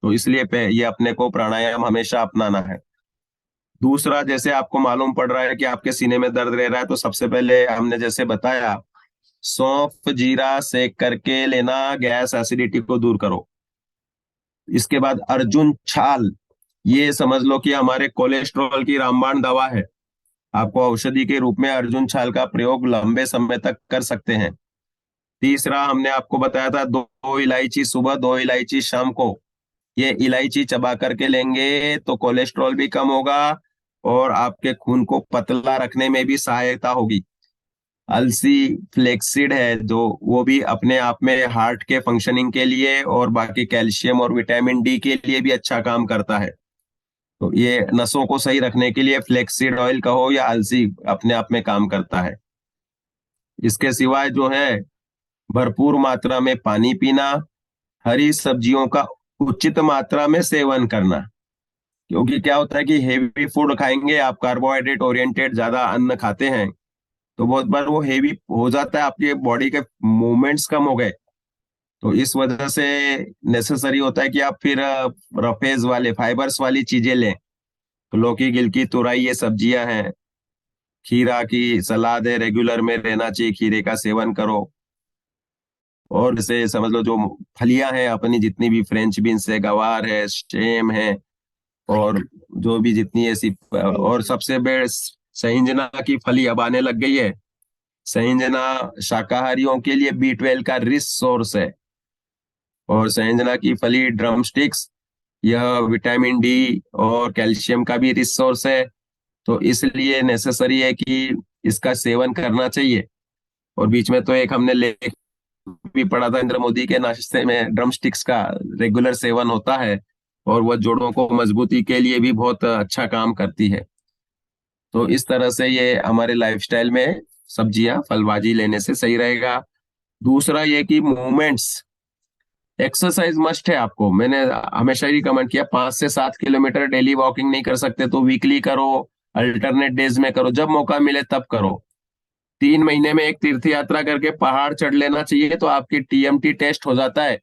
तो इसलिए ये अपने को प्राणायाम हमेशा अपनाना है। दूसरा, जैसे आपको मालूम पड़ रहा है कि आपके सीने में दर्द रह रहा है, तो सबसे पहले हमने जैसे बताया, सौंफ जीरा सेक करके लेना, गैस एसिडिटी को दूर करो। इसके बाद अर्जुन छाल, ये समझ लो कि हमारे कोलेस्ट्रॉल की रामबाण दवा है। आपको औषधि के रूप में अर्जुन छाल का प्रयोग लंबे समय तक कर सकते हैं। तीसरा, हमने आपको बताया था 2 इलायची सुबह, 2 इलायची शाम को। ये इलायची चबा करके लेंगे तो कोलेस्ट्रॉल भी कम होगा, और आपके खून को पतला रखने में भी सहायता होगी। अलसी फ्लेक्सिड है जो, वो भी अपने आप में हार्ट के फंक्शनिंग के लिए और बाकी कैल्शियम और विटामिन डी के लिए भी अच्छा काम करता है। तो ये नसों को सही रखने के लिए फ्लेक्सीड ऑयल का हो या अलसी अपने आप में काम करता है। इसके सिवाय जो है भरपूर मात्रा में पानी पीना, हरी सब्जियों का उचित मात्रा में सेवन करना। क्योंकि क्या होता है कि हेवी फूड खाएंगे आप, कार्बोहाइड्रेट ओरिएंटेड ज्यादा अन्न खाते हैं, तो बहुत बार वो हेवी हो जाता है, आपके बॉडी के मूवमेंट्स कम हो गए। तो इस वजह से नेसेसरी होता है कि आप फिर रफेज वाले फाइबर्स वाली चीजें लें। तो लौकी, गिलकी, तुरई ये सब्जियां हैं। खीरा की सलाद है, रेगुलर में रहना चाहिए, खीरे का सेवन करो। और जैसे समझ लो जो फलियां हैं अपनी, जितनी भी फ्रेंच बीन्स है, गवार है, सेम है, और जो भी जितनी ऐसी, और सबसे बेस्ट सहंजना की फली अब आने लग गई है। सहंजना शाकाहारियों के लिए B12 का रिच सोर्स है। और सहंजना की फली, ड्रम स्टिक्स, यह विटामिन डी और कैल्शियम का भी रिच सोर्स है। तो इसलिए नेसेसरी है कि इसका सेवन करना चाहिए। और बीच में तो एक हमने लेख भी पढ़ा था, नरेंद्र मोदी के नाश्ते में ड्रम स्टिक्स का रेगुलर सेवन होता है, और वह जोड़ों को मजबूती के लिए भी बहुत अच्छा काम करती है। तो इस तरह से ये हमारे लाइफस्टाइल में सब्जियां, फलभाजी लेने से सही रहेगा। दूसरा ये कि मूवमेंट्स, एक्सरसाइज मस्ट है आपको। मैंने हमेशा ही रिकमेंड किया, 5 से 7 किलोमीटर डेली वॉकिंग नहीं कर सकते तो वीकली करो, अल्टरनेट डेज में करो, जब मौका मिले तब करो। 3 महीने में एक तीर्थ यात्रा करके पहाड़ चढ़ लेना चाहिए, तो आपकी TMT टेस्ट हो जाता है,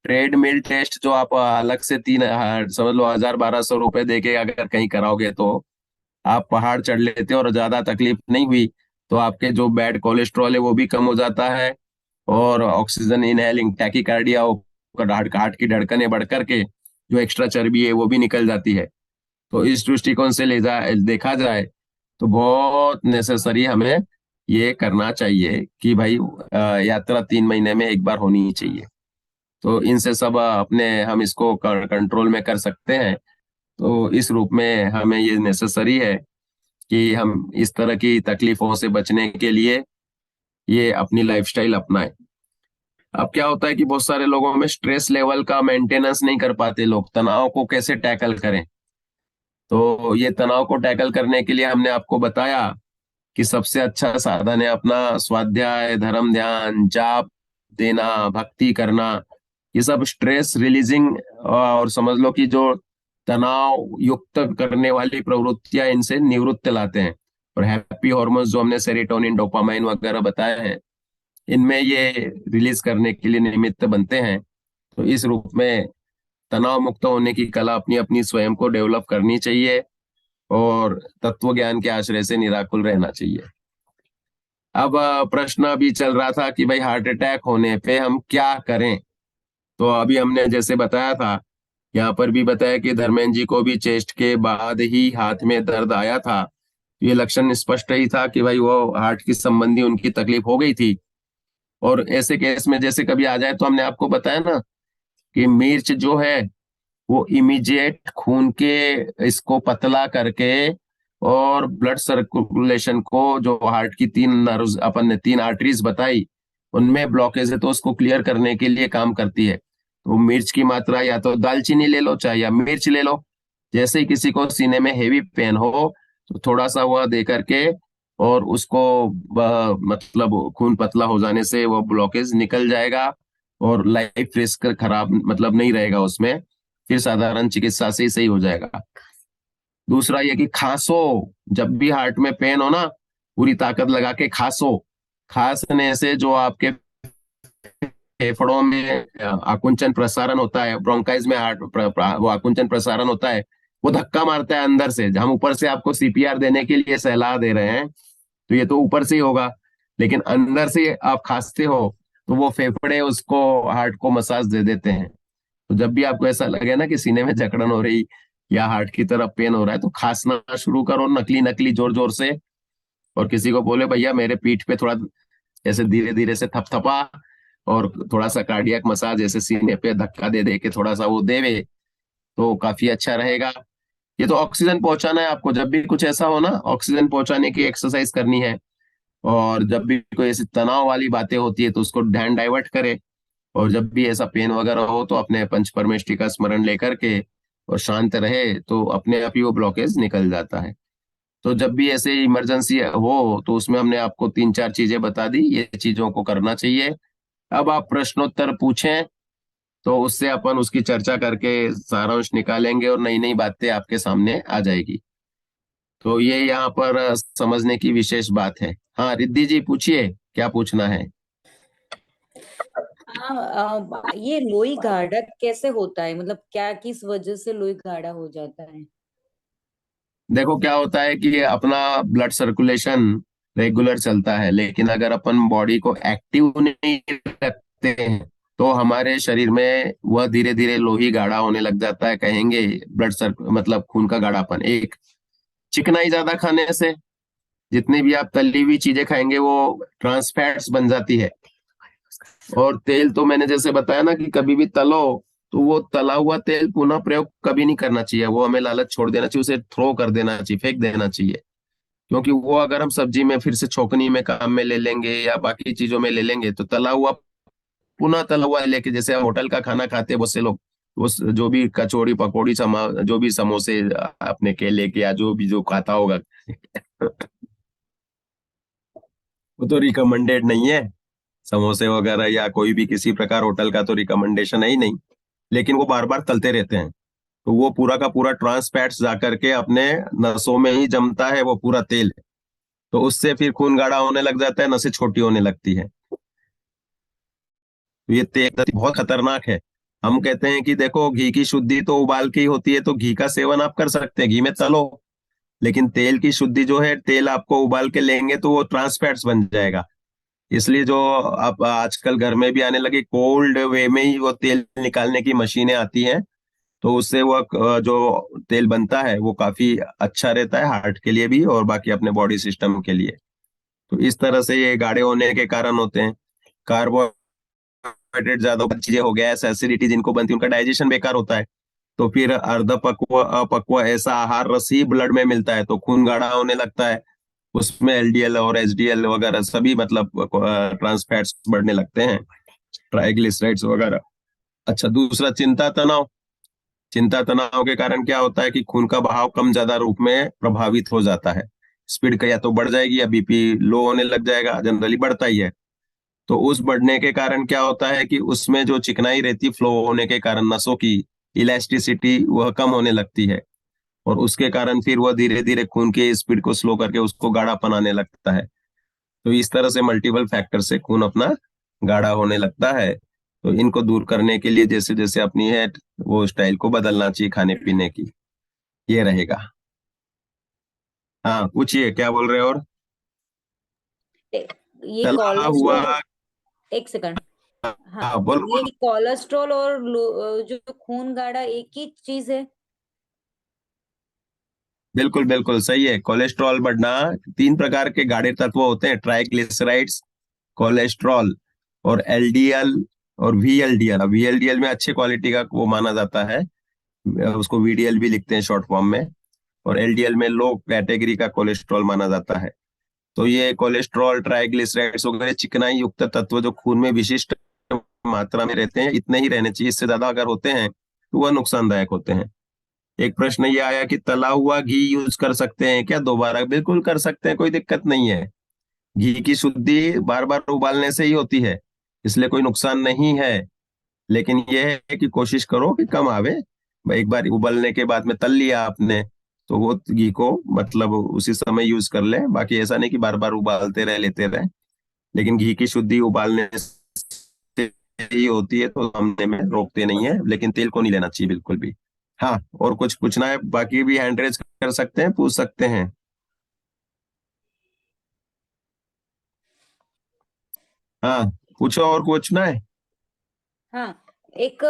ट्रेडमिल टेस्ट, जो आप अलग से समझ लो 1000-1200 रुपए दे के अगर कहीं कराओगे, तो आप पहाड़ चढ़ लेते हो और ज्यादा तकलीफ नहीं हुई, तो आपके जो बैड कोलेस्ट्रॉल है वो भी कम हो जाता है, और ऑक्सीजन इनहेलिंग टैकीकार्डिया, हार्ट की धड़कनें बढ़ करके जो एक्स्ट्रा चर्बी है वो भी निकल जाती है। तो इस दृष्टिकोण से देखा जाए तो बहुत नेसेसरी हमें ये करना चाहिए कि भाई यात्रा 3 महीने में एक बार होनी ही चाहिए। तो इनसे सब अपने हम इसको कंट्रोल में कर सकते हैं। तो इस रूप में हमें ये नेसेसरी है कि हम इस तरह की तकलीफों से बचने के लिए ये अपनी लाइफस्टाइल अपनाएं। अब क्या होता है कि बहुत सारे लोगों में स्ट्रेस लेवल का मेंटेनेंस नहीं कर पाते लोग, तनाव को कैसे टैकल करें। तो ये तनाव को टैकल करने के लिए हमने आपको बताया कि सबसे अच्छा साधन है अपना स्वाध्याय, धर्म, ध्यान, जाप देना, भक्ति करना। ये सब स्ट्रेस रिलीजिंग और समझ लो कि जो तनाव युक्त करने वाली प्रवृत्तियां, इनसे निवृत्त लाते हैं। और हैप्पी हॉर्मोन्स जो हमने सेरोटोनिन, डोपामाइन वगैरह बताए हैं, इनमें ये रिलीज करने के लिए निमित्त बनते हैं। तो इस रूप में तनाव मुक्त होने की कला अपनी अपनी स्वयं को डेवलप करनी चाहिए, और तत्व ज्ञान के आश्रय से निराकुल रहना चाहिए। अब प्रश्न अभी चल रहा था कि भाई हार्ट अटैक होने पे हम क्या करें। तो अभी हमने जैसे बताया था, यहाँ पर भी बताया कि धर्मेंद्र जी को भी चेस्ट के बाद ही हाथ में दर्द आया था। ये लक्षण स्पष्ट ही था कि भाई वो हार्ट की संबंधी उनकी तकलीफ हो गई थी। और ऐसे केस में जैसे कभी आ जाए, तो हमने आपको बताया ना कि मिर्च जो है वो इमीडिएट खून के इसको पतला करके, और ब्लड सर्कुलेशन को, जो हार्ट की 3 नर्व्स अपन ने 3 आर्टरीज बताई, उनमें ब्लॉकेज है तो उसको क्लियर करने के लिए काम करती है। तो मिर्च की मात्रा, या तो दालचीनी ले लो चाहे या मिर्च ले लो। जैसे ही किसी को सीने में हेवी पेन हो, तो थोड़ा सा वह दे करके, और उसको मतलब खून पतला हो जाने से वो ब्लॉकेज निकल जाएगा, और लाइफ रिस्क खराब मतलब नहीं रहेगा उसमें, फिर साधारण चिकित्सा से ही सही हो जाएगा। दूसरा ये कि खांसो, जब भी हार्ट में पेन हो ना, पूरी ताकत लगा के खांसो। खांसने से जो आपके फेफड़ों में आकुंचन प्रसारण होता है, ब्रोंकाइज में वो आकुंचन प्रसारण होता है, वो धक्का मारता है अंदर से। हम ऊपर से आपको CPR देने के लिए सलाह दे रहे हैं, तो ये तो ऊपर से ही होगा, लेकिन अंदर से आप खांसते हो तो वो फेफड़े उसको, हार्ट को मसाज दे देते हैं। तो जब भी आपको ऐसा लगे ना कि सीने में जकड़न हो रही या हार्ट की तरफ पेन हो रहा है, तो खांसना शुरू करो, नकली नकली जोर जोर से। और किसी को बोले भैया मेरे पीठ पे थोड़ा ऐसे धीरे धीरे से थपथपा, और थोड़ा सा कार्डियक मसाज ऐसे सीने पे धक्का दे दे के थोड़ा सा वो देवे, तो काफी अच्छा रहेगा। ये तो ऑक्सीजन पहुंचाना है आपको, जब भी कुछ ऐसा हो ना, ऑक्सीजन पहुंचाने की एक्सरसाइज करनी है। और जब भी कोई ऐसी तनाव वाली बातें होती है तो उसको ध्यान डाइवर्ट करे। और जब भी ऐसा पेन वगैरह हो तो अपने पंच परमेष्टि का स्मरण लेकर के और शांत रहे तो अपने आप ही वो ब्लॉकेज निकल जाता है। तो जब भी ऐसे इमरजेंसी हो तो उसमें हमने आपको 3-4 चीजें बता दी, ये चीजों को करना चाहिए। अब आप प्रश्नोत्तर पूछें तो उससे अपन उसकी चर्चा करके सारांश निकालेंगे और नई नई बातें आपके सामने आ जाएगी। तो ये यहाँ पर समझने की विशेष बात है। हाँ रिद्धि जी पूछिए, क्या पूछना है। हाँ, ये लोई गाढ़ा कैसे होता है, मतलब क्या किस वजह से लोई गाढ़ा हो जाता है? देखो क्या होता है कि अपना ब्लड सर्कुलेशन रेगुलर चलता है, लेकिन अगर अपन बॉडी को एक्टिव नहीं रखते हैं तो हमारे शरीर में वह धीरे धीरे लोही गाढ़ा होने लग जाता है। कहेंगे ब्लड सर्क मतलब खून का गाढ़ापन। एक, चिकनाई ज्यादा खाने से, जितनी भी आप तली हुई चीजें खाएंगे वो ट्रांस फैट्स बन जाती है। और तेल तो मैंने जैसे बताया ना कि कभी भी तलो तो वो तला हुआ तेल पुनः प्रयोग कभी नहीं करना चाहिए, वो हमें लालच छोड़ देना चाहिए, उसे थ्रो कर देना चाहिए, फेंक देना चाहिए। क्योंकि वो अगर हम सब्जी में फिर से छोकनी में काम में ले लेंगे या बाकी चीजों में ले लेंगे तो तला हुआ, पुनः तला हुआ लेके, जैसे हम होटल का खाना खाते हैं बहुत से लोग, वो जो भी कचौड़ी पकौड़ी जो भी समोसे अपने केले के या जो भी जो खाता होगा वो तो रिकमेंडेड नहीं है। समोसे वगैरह या कोई भी किसी प्रकार होटल का तो रिकमेंडेशन है ही नहीं। लेकिन वो बार बार तलते रहते हैं तो वो पूरा का पूरा ट्रांस फैट्स जाकर के अपने नसों में ही जमता है वो पूरा तेल। तो उससे फिर खून गाढ़ा होने लग जाता है, नसें छोटी होने लगती है। तो ये तेल बहुत खतरनाक है। हम कहते हैं कि देखो घी की शुद्धि तो उबाल के ही होती है, तो घी का सेवन आप कर सकते हैं, घी में तलो। लेकिन तेल की शुद्धि जो है, तेल आपको उबाल के लेंगे तो वो ट्रांस फैट्स बन जाएगा। इसलिए जो अब आजकल घर में भी आने लगी कोल्ड वे में ही वो तेल निकालने की मशीनें आती हैं, तो उससे वो जो तेल बनता है वो काफी अच्छा रहता है हार्ट के लिए भी और बाकी अपने बॉडी सिस्टम के लिए। तो इस तरह से ये गाढ़े होने के कारण होते हैं। कार्बोहाइड्रेट ज्यादा चीजें हो गया है, एसिडिटी जिनको बनती है उनका डाइजेशन बेकार होता है। तो फिर अर्ध पक्व अपक्व ऐसा आहार रस ही ब्लड में मिलता है तो खून गाढ़ा होने लगता है। उसमें एलडीएल और एचडीएल वगैरह सभी मतलब ट्रांस फैट्स बढ़ने लगते हैं, ट्राइग्लिसराइड्स वगैरह। अच्छा दूसरा, चिंता तनाव। चिंता तनाव के कारण क्या होता है कि खून का बहाव कम ज्यादा रूप में प्रभावित हो जाता है। स्पीड का या तो बढ़ जाएगी या बीपी लो होने लग जाएगा, जनरली बढ़ता ही है। तो उस बढ़ने के कारण क्या होता है कि उसमें जो चिकनाई रहती फ्लो होने के कारण नसों की इलास्टिसिटी वह कम होने लगती है, और उसके कारण फिर वह धीरे धीरे खून की स्पीड को स्लो करके उसको गाढ़ा बनाने लगता है। तो इस तरह से मल्टीपल फैक्टर से खून अपना गाढ़ा होने लगता है। तो इनको दूर करने के लिए जैसे जैसे अपनी है वो स्टाइल को बदलना चाहिए खाने पीने की, ये रहेगा। हाँ पूछिए क्या बोल रहे हो। और ये तला हुआ। कोलेस्ट्रॉल, एक सेकंड। हाँ, हाँ बोलो ये बोलो। कोलेस्ट्रॉल और जो खून गाढ़ा एक ही चीज है? बिल्कुल बिल्कुल सही है। कोलेस्ट्रॉल बढ़ना, 3 प्रकार के गाढ़े तत्व होते हैं, ट्राइग्लिसराइड्स, कोलेस्ट्रॉल और एलडीएल और वीएलडीएल। वीएलडीएल में अच्छे क्वालिटी का वो माना जाता है, उसको वीडीएल भी लिखते हैं शॉर्ट फॉर्म में। और एलडीएल में लो कैटेगरी का कोलेस्ट्रॉल माना जाता है। तो ये कोलेस्ट्रॉल ट्राइग्लिसराइड्स वगैरह चिकनाई युक्त तत्व जो खून में विशिष्ट मात्रा में रहते हैं, इतने ही रहने चाहिए। इससे ज्यादा अगर होते हैं तो वह नुकसानदायक होते हैं। एक प्रश्न ये आया कि तला हुआ घी यूज कर सकते हैं क्या दोबारा। बिल्कुल कर सकते हैं, कोई दिक्कत नहीं है। घी की शुद्धि बार बार उबालने से ही होती है, इसलिए कोई नुकसान नहीं है। लेकिन यह है कि कोशिश करो कि कम आवे। एक बार उबलने के बाद में तल लिया आपने तो वो घी को मतलब उसी समय यूज कर ले। बाकी ऐसा नहीं कि बार बार उबालते रहे लेते रहे। लेकिन घी की शुद्धि उबालने से ही होती है, तो हमने में रोकते नहीं है, लेकिन तेल को नहीं लेना चाहिए बिल्कुल भी। हाँ और कुछ पूछना है बाकी भी हैंड रेज कर सकते हैं, पूछ सकते हैं। हाँ पूछो, और पूछना है। हाँ, एक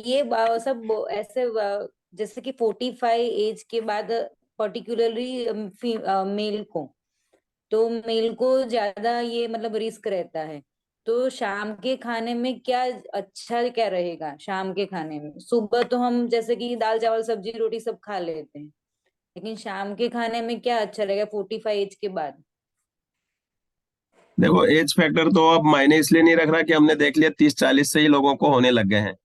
ये सब ऐसे जैसे कि 45 एज के बाद पर्टिकुलरली मेल को, तो मेल को ज्यादा ये मतलब रिस्क रहता है। तो शाम के खाने में क्या अच्छा क्या रहेगा? शाम के खाने में सुबह तो हम जैसे कि दाल चावल सब्जी रोटी सब खा लेते हैं, लेकिन शाम के खाने में क्या अच्छा रहेगा 45 एज के बाद? देखो एज फैक्टर तो अब मायने इसलिए नहीं रख रहा कि हमने देख लिया 30-40 से ही लोगों को होने लग गए हैं।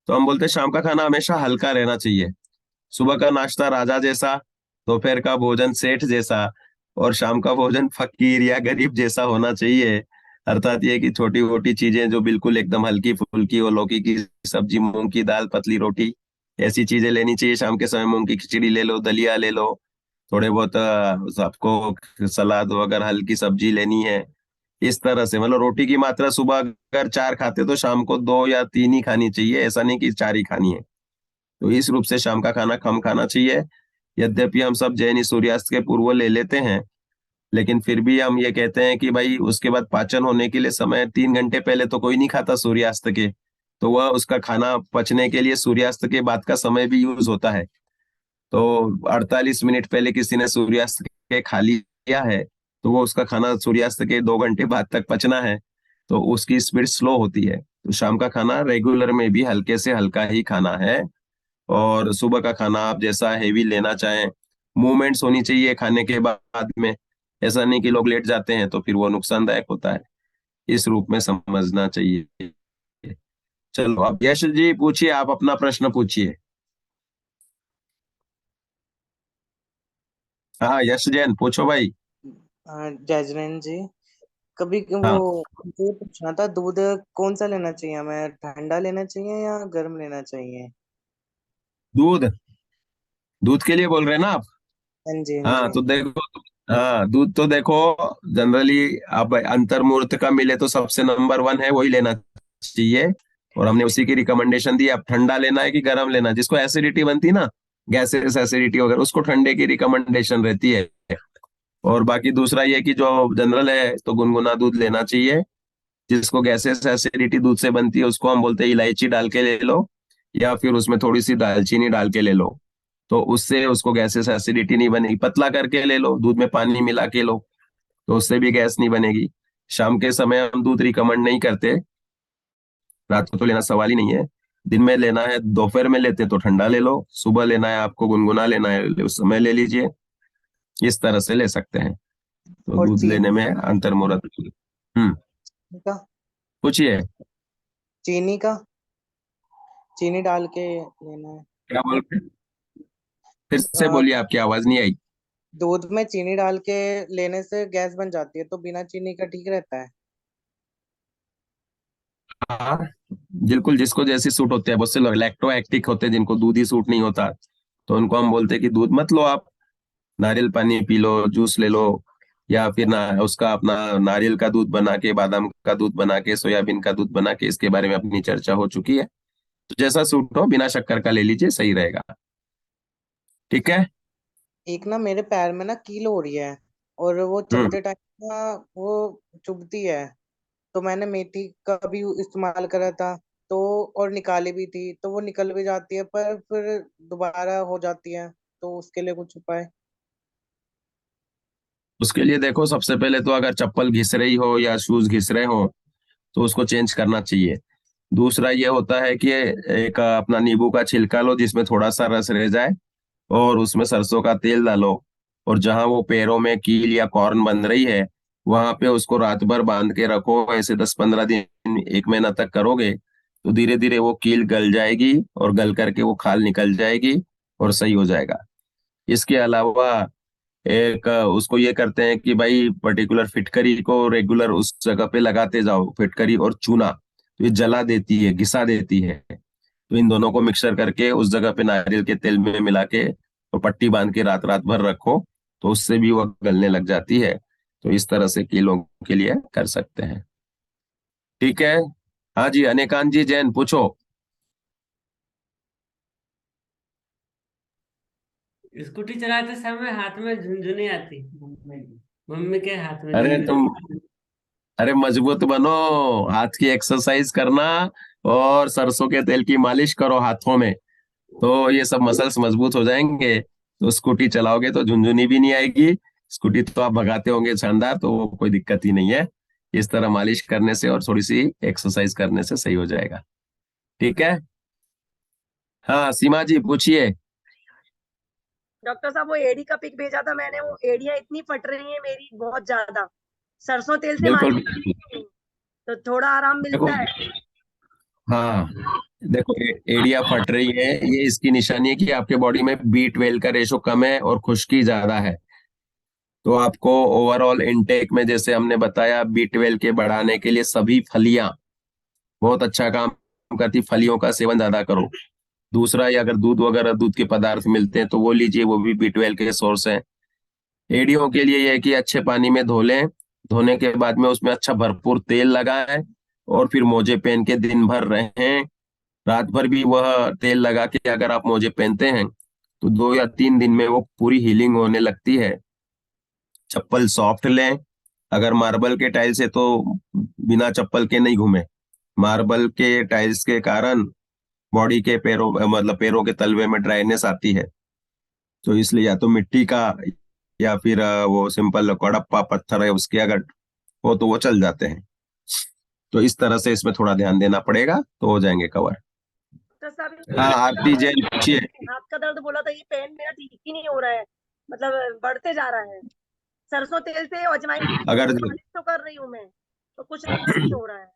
तो हम बोलते हैं शाम का खाना हमेशा हल्का रहना चाहिए। सुबह का नाश्ता राजा जैसा, दोपहर का भोजन सेठ जैसा, और शाम का भोजन फकीर या गरीब जैसा होना चाहिए। अर्थात ये कि छोटी मोटी चीजें जो बिल्कुल एकदम हल्की फुल्की हो, लौकी की सब्जी, मूंग की दाल, पतली रोटी, ऐसी चीजें लेनी चाहिए शाम के समय। मूंग की खिचड़ी ले लो, दलिया ले लो, थोड़े बहुत आपको सलाद वगैरह हल्की सब्जी लेनी है। इस तरह से मतलब रोटी की मात्रा सुबह अगर 4 खाते तो शाम को 2 या 3 ही खानी चाहिए, ऐसा नहीं कि 4 ही खानी है। तो इस रूप से शाम का खाना कम खाना चाहिए। यद्यपि हम सब जैन सूर्यास्त के पूर्व ले लेते हैं, लेकिन फिर भी हम ये कहते हैं कि भाई उसके बाद पाचन होने के लिए समय 3 घंटे पहले तो कोई नहीं खाता सूर्यास्त के। तो वह उसका खाना पचने के लिए सूर्यास्त के बाद का समय भी यूज होता है। तो 48 मिनट पहले किसी ने सूर्यास्त के खा लिया है, तो वो उसका खाना सूर्यास्त के 2 घंटे बाद तक पचना है। तो उसकी स्पीड स्लो होती है। तो शाम का खाना रेगुलर में भी हल्के से हल्का ही खाना है। और सुबह का खाना आप जैसा हैवी लेना चाहें, मूवमेंट्स होनी चाहिए खाने के बाद में। ऐसा नहीं कि लोग लेट जाते हैं तो फिर वो नुकसानदायक होता है। इस रूप में समझना चाहिए। चलो अब यश जी पूछिए, आप अपना प्रश्न पूछिए। हाँ यश जैन पूछो भाई। जजनैन जी, कभी वो हाँ, मुझे ये पूछना था, दूध कौन सा लेना चाहिए हमें? ठंडा लेना चाहिए या गर्म लेना चाहिए? दूध, दूध के लिए बोल रहे हैं ना आप? हाँ जी, हाँ हाँ जी। तो देखो, हाँ दूध तो देखो, जनरली आप अंतर्मुहूर्त का मिले तो सबसे नंबर 1 है, वही लेना चाहिए। और हमने उसी की रिकमेंडेशन दी। अब ठंडा लेना है कि गर्म लेना है, जिसको एसिडिटी बनती ना, गैसेस एसिडिटी वगैरह, उसको ठंडे की रिकमेंडेशन रहती है। और बाकी दूसरा ये कि जो जनरल है तो गुनगुना दूध लेना चाहिए। जिसको गैसेस एसिडिटी दूध से बनती है उसको हम बोलते हैं इलायची डाल के ले लो, या फिर उसमें थोड़ी सी दालचीनी डाल के ले लो। तो उससे उसको गैसेस एसिडिटी नहीं बनेगी। पतला करके ले लो, दूध में पानी मिला के लो, तो उससे भी गैस नहीं बनेगी। शाम के समय हम दूध रिकमेंड नहीं करते, रात को तो लेना सवाल ही नहीं है। दिन में लेना है, दोपहर में लेते तो ठंडा ले लो, सुबह लेना है आपको गुनगुना लेना है उस समय ले लीजिए। इस तरह से ले सकते हैं। तो और दूध लेने में अंतर मुरत। का पूछिए। चीनी का, चीनी डाल के लेना है। क्या बोल रहे हैं? फिर से अ, बोलिए, आपकी आवाज नहीं आई। दूध में चीनी डाल के लेने से गैस बन जाती है, तो बिना चीनी का ठीक रहता है? हाँ बिल्कुल, जिसको जैसी सूट होते हैं। बहुत से लोग लैक्टो एक्टिक होते हैं जिनको दूध ही सूट नहीं होता, तो उनको हम बोलते हैं कि दूध मत लो आप, नारियल पानी पी लो, जूस ले लो, या फिर ना उसका अपना नारियल का दूध बना के, बादाम का दूध बना के, सोयाबीन का दूध बना के, इसके बारे में अपनी चर्चा हो चुकी है। तो जैसा सूट हो बिना शक्कर का ले लीजिए, सही रहेगा। ठीक है। एक ना मेरे पैर में ना कील हो रही है, और वो हम्म। चलते टाइम ना वो चुभती है। तो मैंने मेथी का भी इस्तेमाल करा था, तो और निकाली भी थी, तो वो निकल भी जाती है पर फिर दोबारा हो जाती है। तो उसके लिए कुछ उपाय? उसके लिए देखो, सबसे पहले तो अगर चप्पल घिस रही हो या शूज घिस रहे हो तो उसको चेंज करना चाहिए। दूसरा ये होता है कि एक अपना नींबू का छिलका लो जिसमें थोड़ा सा रस रह जाए, और उसमें सरसों का तेल डालो, और जहां वो पैरों में कील या कॉर्न बन रही है वहां पे उसको रात भर बांध के रखो। ऐसे 10-15 दिन, 1 महीना तक करोगे तो धीरे धीरे वो कील गल जाएगी, और गल करके वो खाल निकल जाएगी और सही हो जाएगा। इसके अलावा एक उसको ये करते हैं कि भाई पर्टिकुलर फिटकरी को रेगुलर उस जगह पे लगाते जाओ, फिटकरी और चूना। तो ये जला देती है, घिसा देती है। तो इन दोनों को मिक्सर करके उस जगह पे नारियल के तेल में मिला के और पट्टी बांध के रात रात भर रखो, तो उससे भी वह गलने लग जाती है। तो इस तरह से कीलों के लिए कर सकते हैं। ठीक है। हाँ जी, अनेकांत जी जैन पूछो। स्कूटी चलाते समय हाथ में झुनझुनी आती, मम्मी के हाथ में अरे तुम, झुनझुनी। अरे मजबूत बनो, हाथ की एक्सरसाइज करना, और सरसों के तेल की मालिश करो हाथों में, तो ये सब मसल्स मजबूत हो जाएंगे। तो स्कूटी चलाओगे तो झुनझुनी भी नहीं आएगी। स्कूटी तो आप भगाते होंगे शानदार, तो वो कोई दिक्कत ही नहीं है। इस तरह मालिश करने से और थोड़ी सी एक्सरसाइज करने से सही हो जाएगा। ठीक है। हाँ सीमा जी पूछिए। डॉक्टर साहब, वो एड़ी का पिक भेजा था मैंने, वो एड़ियां इतनी फट रही हैं मेरी बहुत ज्यादा। सरसों तेल से बिल्कुल मालिश करती हूँ तो थोड़ा आराम देखो, मिलता है। हाँ देखो एड़ियाँ फट रही है, ये इसकी निशानी है कि आपके बॉडी में B12 का रेशो कम है और खुश्की ज्यादा है। तो आपको ओवरऑल इनटेक में, जैसे हमने बताया, B12 के बढ़ाने के लिए सभी फलियां बहुत अच्छा काम करती, फलियों का सेवन ज्यादा करो। दूसरा, ये अगर दूध वगैरह, दूध के पदार्थ मिलते हैं तो वो लीजिए, वो भी B12 के सोर्स है। एड़ियों के लिए यह है कि अच्छे पानी में धो लें, धोने के बाद में उसमें अच्छा भरपूर तेल लगाएं और फिर मोजे पहन के दिन भर रहें। रात भर भी वह तेल लगा के अगर आप मोजे पहनते हैं तो 2 या 3 दिन में वो पूरी हीलिंग होने लगती है। चप्पल सॉफ्ट लें। अगर मार्बल के टाइल्स है तो बिना चप्पल के नहीं घूमे। मार्बल के टाइल्स के कारण बॉडी के पैरों, मतलब पैरों के तलवे में ड्राइनेस आती है। तो इसलिए या तो मिट्टी का या फिर वो सिंपल कड़प्पा पत्थर है उसके अगर हो तो वो चल जाते हैं। तो इस तरह से इसमें थोड़ा ध्यान देना पड़ेगा, तो हो जाएंगे कवर। डॉक्टर साहब, हाँ, हाथ आरती जैन पूछिए। का दर्द बोला था, ये पेन मेरा ठीक ही नहीं हो रहा है, मतलब बढ़ते जा रहा है। सरसों तेल से अजवाइन की अगर मालिश तो कर रही हूँ मैं, तो कुछ नहीं हो रहा है।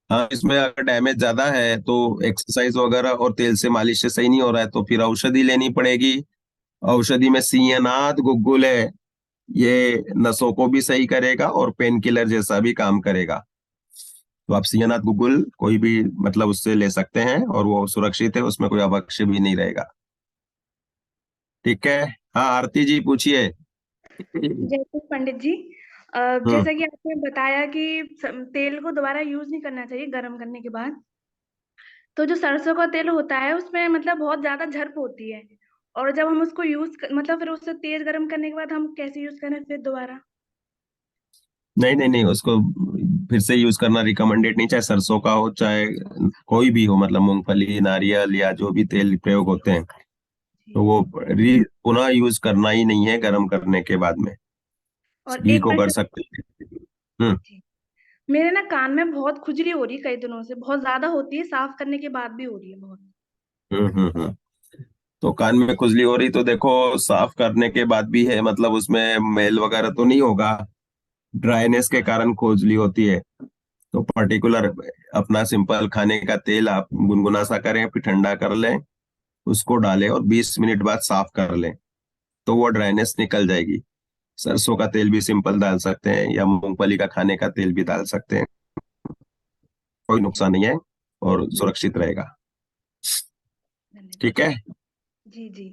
हाँ, इसमें अगर डैमेज ज्यादा है तो एक्सरसाइज वगैरह और तेल से मालिश से सही नहीं हो रहा है तो फिर औषधि लेनी पड़ेगी। औषधि में सिंहनाथ गुग्गुल है, ये नसों को भी सही करेगा और पेन किलर जैसा भी काम करेगा। तो आप सिंहनाथ गुग्गुल कोई भी मतलब उससे ले सकते हैं और वो सुरक्षित है, उसमें कोई अवश्य भी नहीं रहेगा। ठीक है। हाँ, आरती जी पूछिए। जैसे पंडित जी, हम्म। जैसा कि आपने बताया कि तेल को दोबारा यूज नहीं करना चाहिए गर्म करने के बाद। तो जो सरसों का तेल होता है उसमें मतलब बहुत ज्यादा झड़प होती है, और जब हम उसको मतलब फिर उससे तेज गर्म करने के बाद हम कैसे यूज करें फिर दोबारा? नहीं नहीं नहीं, उसको फिर से यूज करना रिकमेंडेड नहीं, चाहे सरसों का हो चाहे कोई भी हो, मतलब मूंगफली, नारियल या जो भी तेल प्रयोग होते हैं, जी। तो वो पुनः यूज करना ही नहीं है गर्म करने के बाद में। और घी एक को बार कर सकते हैं। हम्म। जी, मेरे ना कान में बहुत खुजली हो रही है, कई दिनों से बहुत ज्यादा होती है, साफ करने के बाद भी हो रही है बहुत। हम्म। तो कान में खुजली हो रही तो देखो, साफ करने के बाद भी है, मतलब उसमें मैल वगैरह तो नहीं होगा, ड्राइनेस के कारण खुजली होती है। तो पर्टिकुलर अपना सिंपल खाने का तेल आप गुनगुना सा करें, फिर ठंडा कर लें, उसको डालें और 20 मिनट बाद साफ कर लें, तो वो ड्राइनेस निकल जाएगी। सरसों का तेल भी सिंपल डाल सकते हैं या मूंगफली का खाने का तेल भी डाल सकते हैं, कोई नुकसान नहीं है और सुरक्षित रहेगा। धन्यवाद। ठीक है। जी जी।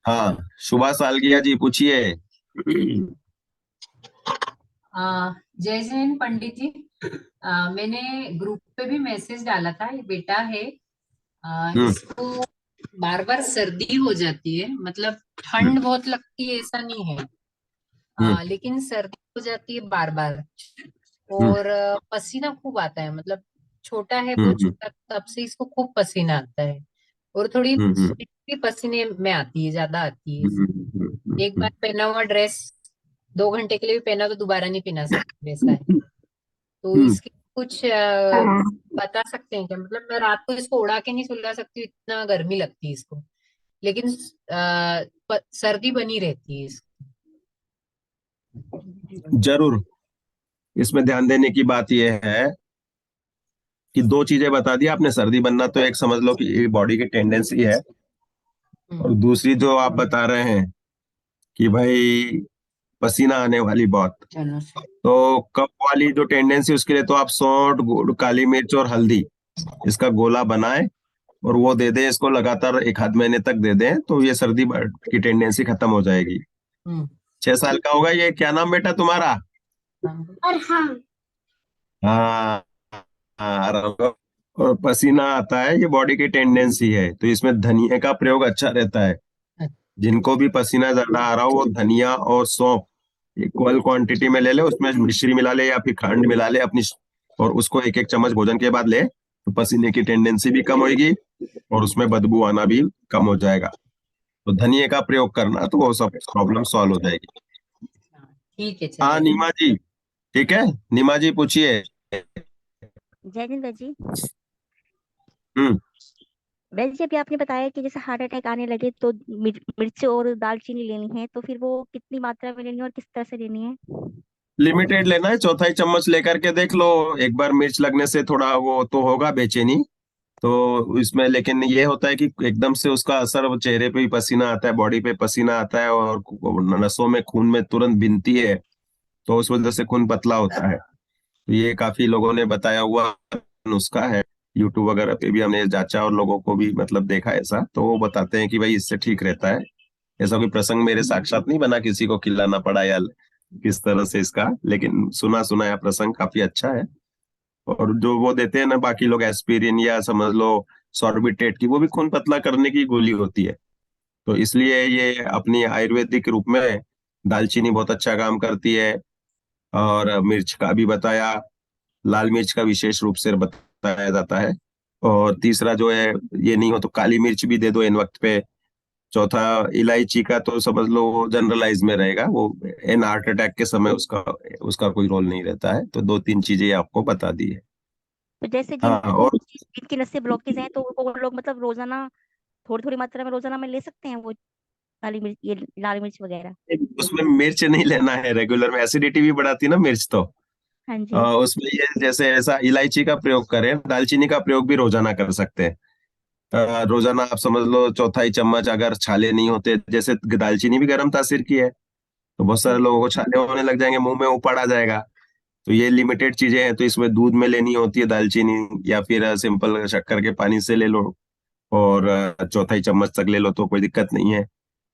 हाँ, शुभा सालगिया जी पूछिए। जय जैन पंडित जी। मैंने ग्रुप पे भी मैसेज डाला था, ये बेटा है, हम्म। इसको बार बार सर्दी हो जाती है, मतलब ठंड बहुत लगती है ऐसा नहीं है, हम्म। लेकिन सर्दी हो जाती है बार बार। हम्म। और पसीना खूब आता है, मतलब छोटा है, बहुत हम्म। छोटा, तब से इसको खूब पसीना आता है। और थोड़ी हम्म। स्वेट भी पसीने में आती है, ज्यादा आती है इसको। एक बार पहना हुआ ड्रेस 2 घंटे के लिए भी पहना तो दोबारा नहीं पहना सकते, वैसा है। तो हम्म। इसके कुछ बता सकते हैं क्या? मतलब मैं रात को इसको उड़ा के नहीं सुला सकती, इतना गर्मी लगती है इसको, लेकिन सर्दी बनी रहती है इसको। जरूर। इसमें ध्यान देने की बात यह है कि 2 चीजें बता दी आपने। सर्दी बनना तो एक समझ लो कि ये बॉडी की टेंडेंसी है, और दूसरी जो आप बता रहे हैं कि भाई पसीना आने वाली बात, चलो। तो कफ वाली जो टेंडेंसी, उसके लिए तो आप सौंठ, गुड़, काली मिर्च और हल्दी इसका गोला बनाएं और वो दे दें इसको, लगातार 1 आध महीने तक दे दें, तो ये सर्दी की टेंडेंसी खत्म हो जाएगी। हम्म। 6 साल का होगा ये। क्या नाम बेटा तुम्हारा? और हाँ। हाँ। हाँ, आराम करो। और पसीना आता है, ये बॉडी की टेंडेंसी है, तो इसमें धनिया का प्रयोग अच्छा रहता है। जिनको भी पसीना ज्यादा आ रहा हो वो धनिया और सौंफ इक्वल क्वांटिटी में ले ले, उसमें मिश्री मिला ले या फिर खंड मिला ले अपनी, और उसको 1-1 चम्मच भोजन के बाद ले, तो पसीने की टेंडेंसी भी कम होगी और उसमें बदबू आना भी कम हो जाएगा। तो धनिया का प्रयोग करना तो वो सब प्रॉब्लम सॉल्व हो जाएगी। ठीक है, हाँ, चलो। नीमा जी। ठीक है, नीमा जी पूछिए। जय हिंद बहन जी। हम्म। बहन जी, अभी आपने बताया कि जैसे हार्ट अटैक आने लगे तो मिर्च और दालचीनी लेनी है, तो फिर वो कितनी मात्रा में लेनी है और किस तरह से लेनी है? लिमिटेड लेना है, चौथाई चम्मच लेकर के देख लो। एक बार मिर्च लगने से थोड़ा वो तो होगा बेचैनी, तो इसमें लेकिन ये होता है कि एकदम से उसका असर वो चेहरे पे भी पसीना आता है, बॉडी पे पसीना आता है, और नसों में खून में तुरंत बिनती है, तो उस वजह से खून पतला होता है। तो ये काफी लोगों ने बताया हुआ नुस्खा है, यूट्यूब वगैरह पे भी हमने जांचा और लोगों को भी मतलब देखा ऐसा, तो वो बताते हैं कि भाई इससे ठीक रहता है। ऐसा कोई प्रसंग मेरे साक्षात नहीं बना किसी को खिलाना पड़ा या किस तरह से इसका, लेकिन सुना सुनाया प्रसंग काफी अच्छा है। और जो वो देते हैं ना बाकी लोग, एस्पिरिन या समझ लो सॉर्बिटेट की, वो भी खून पतला करने की गोली होती है। तो इसलिए ये अपनी आयुर्वेदिक रूप में दालचीनी बहुत अच्छा काम करती है। और मिर्च का भी बताया, लाल मिर्च का विशेष रूप से बताया जाता है। और तीसरा जो है, ये नहीं हो तो काली मिर्च भी दे दो इन वक्त पे। चौथा, इलायची का तो समझ लो वो जनरलाइज में रहेगा, वो इन हार्ट अटैक के समय उसका उसका कोई रोल नहीं रहता है। तो दो तीन चीजें आपको बता दी है। तो जैसे हाँ, और जिनकी नसें ब्लॉकेज हैं तो वो लोग मतलब रोजाना थोड़ी थोड़ी मात्रा में रोजाना में ले सकते हैं वो काली मिर्च, ये लाल मिर्च वगैरह? उसमें मिर्च नहीं लेना है रेगुलर में, एसिडिटी भी बढ़ाती है ना मिर्च तो। हाँ जी। उसमें ये जैसे ऐसा इलायची का प्रयोग करें, दालचीनी का प्रयोग भी रोजाना कर सकते हैं। रोजाना आप समझ लो चौथाई चम्मच, अगर छाले नहीं होते, जैसे दालचीनी भी गर्म तासीर की है, तो बहुत सारे लोगों को छाले होने लग जाएंगे, मुंह में उपड़ आ जाएगा। तो ये लिमिटेड चीजें हैं, तो इसमें दूध में लेनी होती है दालचीनी, या फिर सिंपल शक्कर के पानी से ले लो, और चौथाई चम्मच तक ले लो तो कोई दिक्कत नहीं है।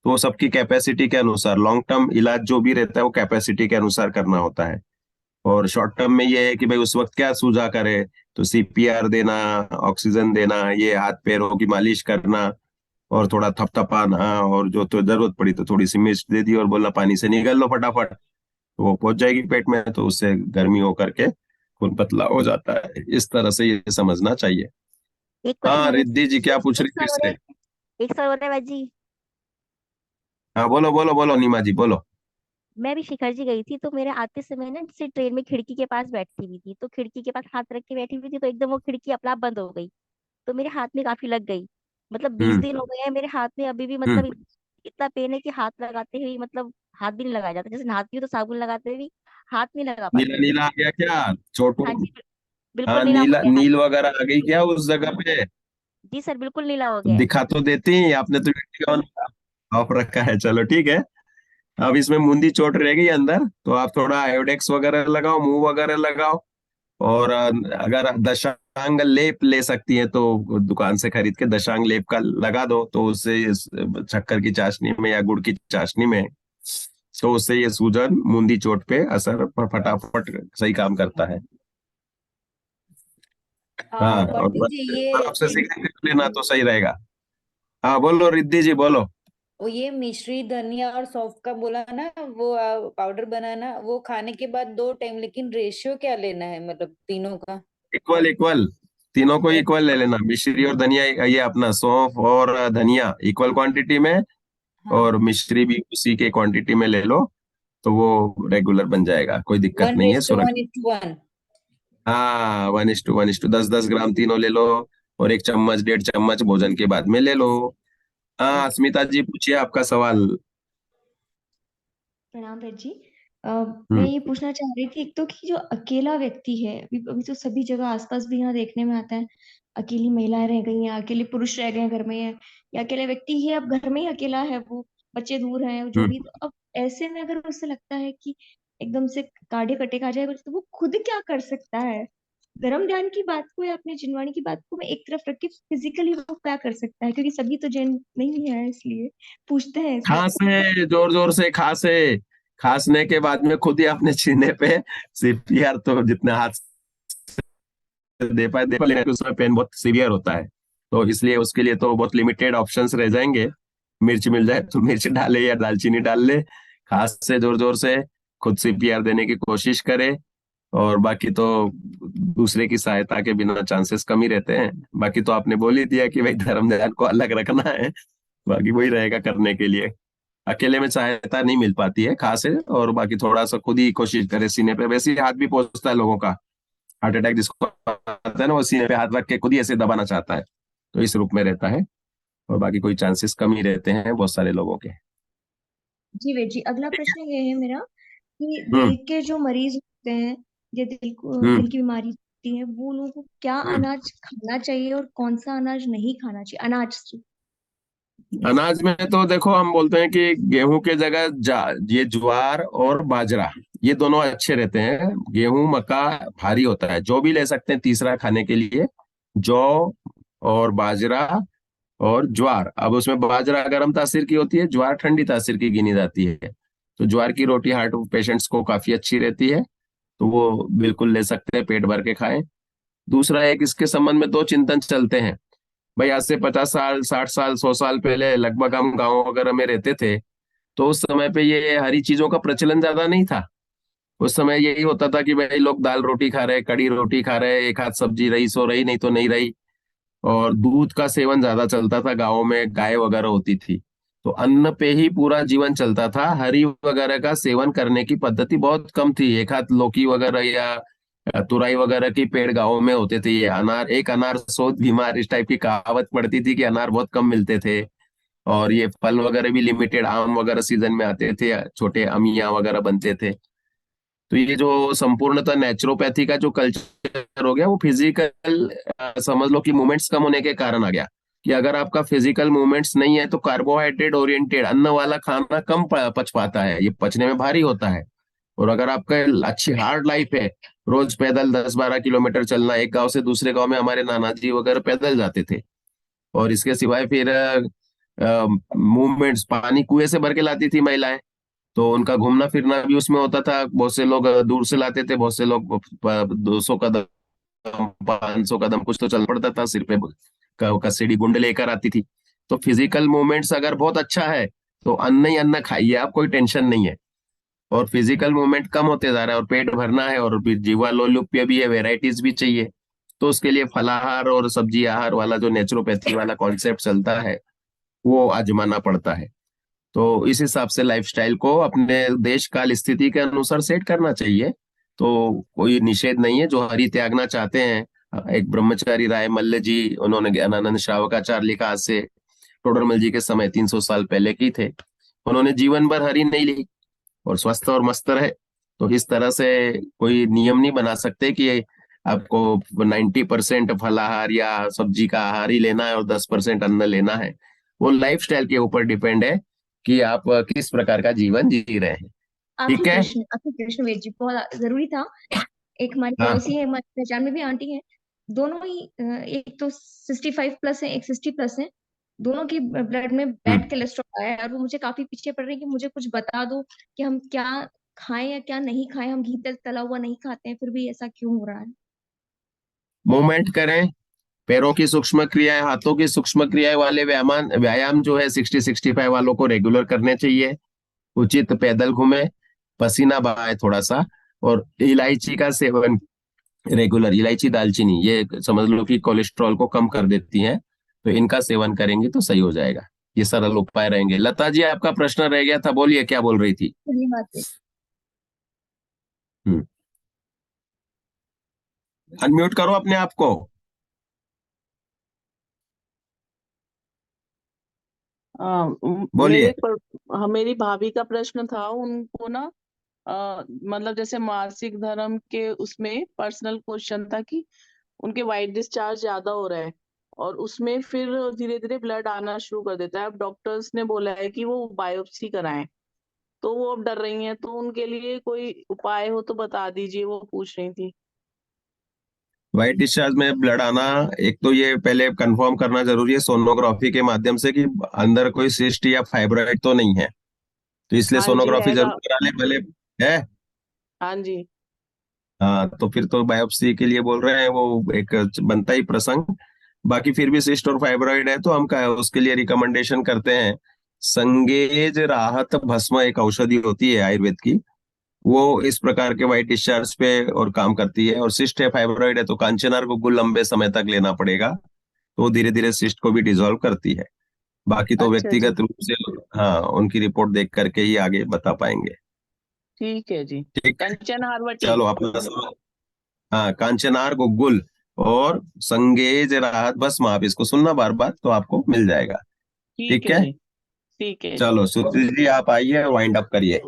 तो वो सबकी कैपेसिटी के अनुसार, लॉन्ग टर्म इलाज जो भी रहता है वो कैपेसिटी के अनुसार करना होता है। और शॉर्ट टर्म में ये है कि भाई उस वक्त क्या सूझा करे, तो सीपीआर देना, ऑक्सीजन देना, ये हाथ पैरों की मालिश करना, और थोड़ा थपथपाना, और जो तो जरूरत पड़ी तो थोड़ी सी मिर्च दे दी और बोला पानी से निगल लो फटाफट, तो वो पहुंच जाएगी पेट में, तो उससे गर्मी होकर के खून पतला हो जाता है। इस तरह से ये समझना चाहिए। एक क्वेश्चन हाँ है रिद्धि जी, क्या पूछ रही एक थी सवाल इससे? है, एक सवाल है वैद जी। हाँ बोलो बोलो बोलो नीमा जी बोलो। मैं भी शिखर जी गई थी, तो मेरे आते समय ना जैसे ट्रेन में खिड़की के पास बैठी हुई थी, तो खिड़की के पास हाथ रख के बैठी हुई थी, तो एकदम वो खिड़की अपने आप बंद हो गई। तो मेरे हाथ में काफी लग गई। मतलब 20 दिन हम्म हो गए हैं मेरे हाथ में, अभी भी मतलब हम्म। इतना पेन है कि हाथ लगाते हुए मतलब हाथ भी नहीं लगाया जाता। जैसे नहाती हूँ तो साबुन लगाते हुए भी हाथ नहीं लगा नीला पाती हूँ। नीला आ गया क्या? चोटों? हाँ जी, बिल्कुल हाँ, नीला हो नीला गया हाथ। नील वगैरह आ गई क्या उस जगह पे? जी सर, बिल्कुल नीला हो तो गया है। दिखा तो देती, आपने तो ऑन ऑफ रखा है। चलो ठीक है। अब इसमें मुंदी चोट रहेगी अंदर, तो आप थोड़ा आयोडेक्स वगैरह लगाओ, मुंह वगैरह लगाओ। और अगर दशांग लेप ले सकती है तो दुकान से खरीद के दशांग लेप का लगा दो, तो उससे शक्कर की चाशनी में या गुड़ की चाशनी में, तो उससे ये सूजन मुंदी चोट पे असर पर फटाफट सही काम करता है। हाँ, और पंडित जी बस ये आपसे सीखने के लेना तो सही रहेगा। हाँ बोलो रिद्धि जी बोलो। वो ये मिश्री धनिया और सौंफ का बोला ना, वो पाउडर बनाना, वो खाने के बाद 2 टाइम, लेकिन रेशियो क्या लेना है मतलब तीनों का? इक्वल इक्वल, तीनों को ओके। इक्वल ले लेना, मिश्री और धनिया, ये अपना सौंफ और धनिया इक्वल क्वांटिटी में, हाँ, और मिश्री भी उसी के क्वांटिटी में ले लो, तो वो रेगुलर बन जाएगा, कोई दिक्कत वन नहीं है, इज टू वन सुरक्षित। इज टू वन हाँ 1:1:2, 10-10 ग्राम तीनों ले लो, और 1 चम्मच 1.5 चम्मच भोजन के बाद में ले लो। हाँ अस्मिता जी पूछिए आपका सवाल। प्रणाम भैया जी। मैं हम्म। ये पूछना चाह रही थी, एक तो कि जो अकेला व्यक्ति है, अभी अभी तो सभी जगह आसपास भी यहाँ देखने में आता है, अकेली महिलाएं रह गई हैं, अकेले पुरुष रह गए हैं घर में, है या अकेले व्यक्ति ही है, अब घर में ही अकेला है वो, बच्चे दूर हैं जो भी, हम्म। तो अब ऐसे में अगर उसे लगता है कि एकदम से कार्डियक अटैक आ जाएगा, तो वो खुद क्या कर सकता है? धर्म ध्यान की बात को या अपने जिनवाणी की बात को मैं एक तरफ रख के, फिजिकली वो क्या कर सकता है, क्योंकि सभी तो जैन नहीं है, इसलिए पूछते हैं इस बात को। खांसे, जोर जोर से खांसे, खांसने के बाद में खुद ही अपने सीने पे सीपीआर, तो जितने हाथ दे पाए, लेकिन उसमें पेन बहुत सीवियर होता है, तो इसलिए उसके लिए तो बहुत लिमिटेड ऑप्शंस रह जाएंगे। मिर्च मिल जाए तो मिर्च डाले या दालचीनी डाल ले, खास से जोर जोर से खुद सीपीआर देने की कोशिश करे। और बाकी तो दूसरे की सहायता के बिना चांसेस कम ही रहते हैं। बाकी तो आपने बोल ही दिया कि भाई धर्म ध्यान को अलग रखना है, बाकी वही रहेगा करने के लिए। अकेले में सहायता नहीं मिल पाती है खास है, और बाकी थोड़ा सा खुद ही कोशिश करे सीने पे, वैसे ही हाथ भी पहुंचता है लोगों का, हार्ट अटैक जिसको आता है ना, वो सीने पे हाथ रख के खुद ही ऐसे दबाना चाहता है, तो इस रूप में रहता है। और बाकी कोई चांसेस कम ही रहते हैं बहुत सारे लोगों के। जी वे जी, अगला प्रश्न ये है मेरा कि हम्म दिल के जो मरीज होते हैं या हम्म दिल की बीमारी होती है, वो लोगों को क्या हम्म अनाज खाना चाहिए और कौन सा अनाज नहीं खाना चाहिए, अनाज अनाज में तो देखो, हम बोलते हैं कि गेहूं के जगह ये ज्वार और बाजरा, ये दोनों अच्छे रहते हैं। गेहूं मक्का भारी होता है, जो भी ले सकते हैं तीसरा खाने के लिए। जौ और बाजरा और ज्वार, अब उसमें बाजरा गर्म तासीर की होती है, ज्वार ठंडी तासीर की गिनी जाती है। तो ज्वार की रोटी हार्ट पेशेंट्स को काफी अच्छी रहती है, तो वो बिल्कुल ले सकते हैं, पेट भर के खाएं। दूसरा, एक इसके संबंध में दो चिंतन चलते हैं। भाई आज से 50 साल 60 साल 100 साल पहले लगभग हम गाँव वगैरह में रहते थे, तो उस समय पे ये हरी चीजों का प्रचलन ज्यादा नहीं था। उस समय यही होता था कि भाई लोग दाल रोटी खा रहे, कड़ी रोटी खा रहे, एक हाथ सब्जी रही सो रही, नहीं तो नहीं रही। और दूध का सेवन ज्यादा चलता था, गाँव में गाय वगैरह होती थी, तो अन्न पे ही पूरा जीवन चलता था। हरी वगैरह का सेवन करने की पद्धति बहुत कम थी। एक हाथ लौकी वगैरह या तुरई वगैरह की पेड़ गाँव में होते थे। ये अनार, एक अनार सौ बीमार, इस टाइप की कहावत पड़ती थी कि अनार बहुत कम मिलते थे। और ये फल वगैरह भी लिमिटेड, आम वगैरह सीजन में आते थे, छोटे अमिया वगैरह बनते थे। तो ये जो संपूर्णतः नेचुरोपैथी का जो कल्चर हो गया, वो फिजिकल, समझ लो कि मूवमेंट्स कम होने के कारण आ गया। कि अगर आपका फिजिकल मूवमेंट्स नहीं है तो कार्बोहाइड्रेट ओरिएंटेड अन्न वाला खाना कम पच पाता है, ये पचने में भारी होता है। और अगर आपका अच्छी हार्ड लाइफ है, रोज पैदल 10-12 किलोमीटर चलना, एक गांव से दूसरे गांव में हमारे नाना जी वगैरह पैदल जाते थे। और इसके सिवाय फिर मूवमेंट्स, पानी कुएं से भर के लाती थी महिलाएं, तो उनका घूमना फिरना भी उसमें होता था। बहुत से लोग दूर से लाते थे, बहुत से लोग 200 कदम 500 कदम कुछ तो चल पड़ता था, सिर पे कसीड़ी गुंड लेकर आती थी। तो फिजिकल मूवमेंट्स अगर बहुत अच्छा है तो अन्न ही अन्न खाइए आप, कोई टेंशन नहीं है। और फिजिकल मूवमेंट कम होते जा रहा है और पेट भरना है और फिर जीवा लोलुप्य भी है, वेराइटीज भी चाहिए। तो उसके लिए फलाहार और सब्जी आहार वाला जो नेचुरोपैथी वाला कॉन्सेप्ट चलता है, वो आजमाना पड़ता है। तो इस हिसाब से लाइफस्टाइल को अपने देश काल स्थिति के अनुसार सेट करना चाहिए। तो कोई निषेध नहीं है, जो हरि त्यागना चाहते हैं। एक ब्रह्मचारी राय मल्ल जी, उन्होंने ज्ञानानंद श्रावकाचार्य लिखा, आज से टोडरमल जी के समय 300 साल पहले की थे। उन्होंने जीवन भर हरि नहीं ली और स्वस्थ और मस्त रहे। तो इस तरह से कोई नियम नहीं बना सकते कि आपको 90% फलाहार या सब्जी का आहार ही लेना है और 10% अन्न लेना है। वो लाइफस्टाइल के ऊपर डिपेंड है कि आप किस प्रकार का जीवन जी रहे हैं। ठीक है। आखिरी प्रश्न वेद जी बहुत जरूरी था। एक हमारी हाँ पड़ोसी है, हमारी पहचान में भी आंटी है, दोनों ही एक तो 65+ है, एक 60+ है। दोनों की ब्लड में हम्म। बैड कोलेस्ट्रॉल आया है और वो मुझे काफी पीछे पड़ रही है कि मुझे कुछ बता दो कि हम क्या खाएं या क्या नहीं खाएं। हम घी तेल तला हुआ नहीं खाते हैं, फिर भी ऐसा क्यों हो रहा है? मूवमेंट करें, पैरों की सूक्ष्म क्रियाएं, हाथों की सूक्ष्म क्रियाएं वाले व्यायाम व्यायाम जो है 60-65 वालों को रेगुलर करने चाहिए। उचित पैदल घूमे, पसीना बहाए थोड़ा सा, और इलायची का सेवन रेगुलर, इलायची दालचीनी ये समझ लो कि कोलेस्ट्रॉल को कम कर देती हैं। तो इनका सेवन करेंगे तो सही हो जाएगा। ये सरल उपाय रहेंगे। लता जी, आपका प्रश्न रह गया था, बोलिए क्या बोल रही थी। धन्यवाद वेद। हम्म। अनम्यूट करो अपने आप को। बोलिए। मेरी भाभी का प्रश्न था, उनको ना मतलब जैसे मासिक धर्म के उसमें पर्सनल क्वेश्चन था कि उनके वाइट डिस्चार्ज ज्यादा हो रहा है और उसमें फिर धीरे धीरे ब्लड आना शुरू कर देता है। अब डॉक्टर्स ने बोला है कि वो बायोप्सी कराएं, तो वो अब डर रही हैं, तो उनके लिए कोई उपाय हो तो बता दीजिए, वो पूछ रही थी। व्हाइट डिस्चार्ज में ब्लड आना, एक तो ये पहले कंफर्म करना जरूरी है सोनोग्राफी के माध्यम से कि अंदर कोई सिस्ट या फाइब्रॉइड तो नहीं है। तो इसलिए हाँ जी सोनोग्राफी है जरूर करा ले भले। है। हाँ जी। हाँ, तो फिर तो बायोप्सी के लिए बोल रहे हैं, वो एक बनता ही प्रसंग। बाकी फिर भी सिस्ट और फाइब्रॉइड है तो हम उसके लिए रिकमेंडेशन करते हैं। संगेज राहत भस्म एक औषधि होती है आयुर्वेद की, वो इस प्रकार के व्हाइट डिस्चार्ज पे और काम करती है। और सिस्ट है, फाइब्रॉइड है, तो कांचनार को लंबे समय तक लेना पड़ेगा, तो वो धीरे धीरे सिस्ट को भी डिसॉल्व करती है। बाकी तो अच्छा जी, व्यक्तिगत रूप से हाँ उनकी रिपोर्ट देख करके ही आगे बता पाएंगे। ठीक है जी। ठीक है। कंचन हारवटी। चलो अपना सवाल। हाँ, कांचनार गुग्गुल और संगेज राहत भस्म, आप इसको सुनना बार बार तो आपको मिल जाएगा। ठीक ठीक है है। जी। ठीक है जी। चलो सुशील जी, आप आइए, वाइंड अप करिए।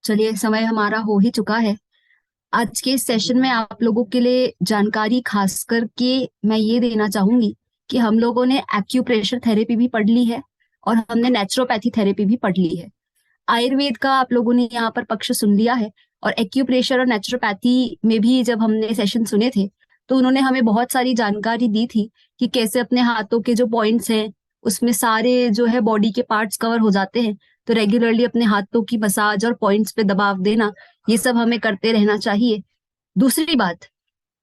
चलिए, समय हमारा हो ही चुका है। आज के सेशन में आप लोगों के लिए जानकारी खास करके मैं ये देना चाहूंगी कि हम लोगों ने एक्यूप्रेशर थेरेपी भी पढ़ ली है और हमने नेचुरोपैथी थेरेपी भी पढ़ ली है। आयुर्वेद का आप लोगों ने यहाँ पर पक्ष सुन लिया है, और एक्यूप्रेशर और नेचुरोपैथी में भी जब हमने सेशन सुने थे तो उन्होंने हमें बहुत सारी जानकारी दी थी कि कैसे अपने हाथों के जो पॉइंट्स हैं उसमें सारे जो है बॉडी के पार्ट्स कवर हो जाते हैं। तो रेगुलरली अपने हाथों की मसाज और पॉइंट्स पे दबाव देना, ये सब हमें करते रहना चाहिए। दूसरी बात,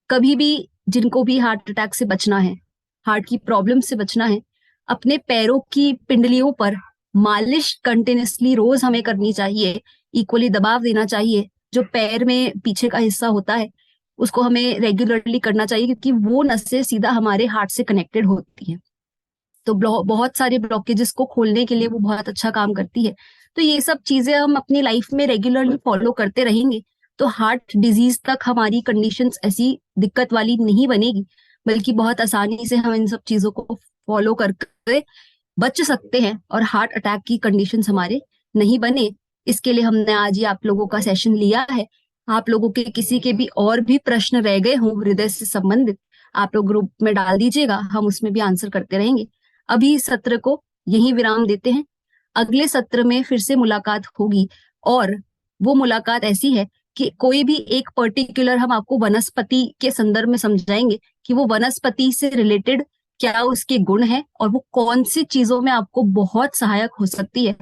कभी भी जिनको भी हार्ट अटैक से बचना है, हार्ट की प्रॉब्लम से बचना है, अपने पैरों की पिंडलियों पर मालिश कंटिन्यूसली रोज हमें करनी चाहिए, इक्वली दबाव देना चाहिए। जो पैर में पीछे का हिस्सा होता है उसको हमें रेगुलरली करना चाहिए, क्योंकि वो नसें सीधा हमारे हार्ट से कनेक्टेड होती हैं। तो बहुत सारे ब्लॉकेजेस को खोलने के लिए वो बहुत अच्छा काम करती है। तो ये सब चीजें हम अपनी लाइफ में रेगुलरली फॉलो करते रहेंगे तो हार्ट डिजीज तक हमारी कंडीशंस ऐसी दिक्कत वाली नहीं बनेगी, बल्कि बहुत आसानी से हम इन सब चीजों को फॉलो करके बच सकते हैं और हार्ट अटैक की कंडीशंस हमारे नहीं बने। इसके लिए हमने आज ये आप लोगों का सेशन लिया है। आप लोगों के किसी के भी और भी प्रश्न रह गए हों हृदय से संबंधित, आप लोग ग्रुप में डाल दीजिएगा, हम उसमें भी आंसर करते रहेंगे। अभी सत्र को यहीं विराम देते हैं। अगले सत्र में फिर से मुलाकात होगी, और वो मुलाकात ऐसी है कि कोई भी एक पर्टिकुलर हम आपको वनस्पति के संदर्भ में समझाएंगे कि वो वनस्पति से रिलेटेड क्या उसके गुण है और वो कौन सी चीजों में आपको बहुत सहायक हो सकती है।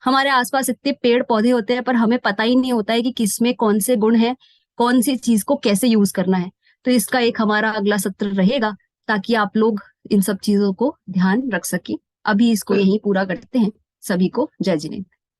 हमारे आसपास इतने पेड़ पौधे होते हैं पर हमें पता ही नहीं होता है कि किसमें कौन से गुण है, कौन सी चीज को कैसे यूज करना है। तो इसका एक हमारा अगला सत्र रहेगा ताकि आप लोग इन सब चीजों को ध्यान रख सके। अभी इसको यहीं पूरा करते हैं। सभी को जय जिनेंद्र।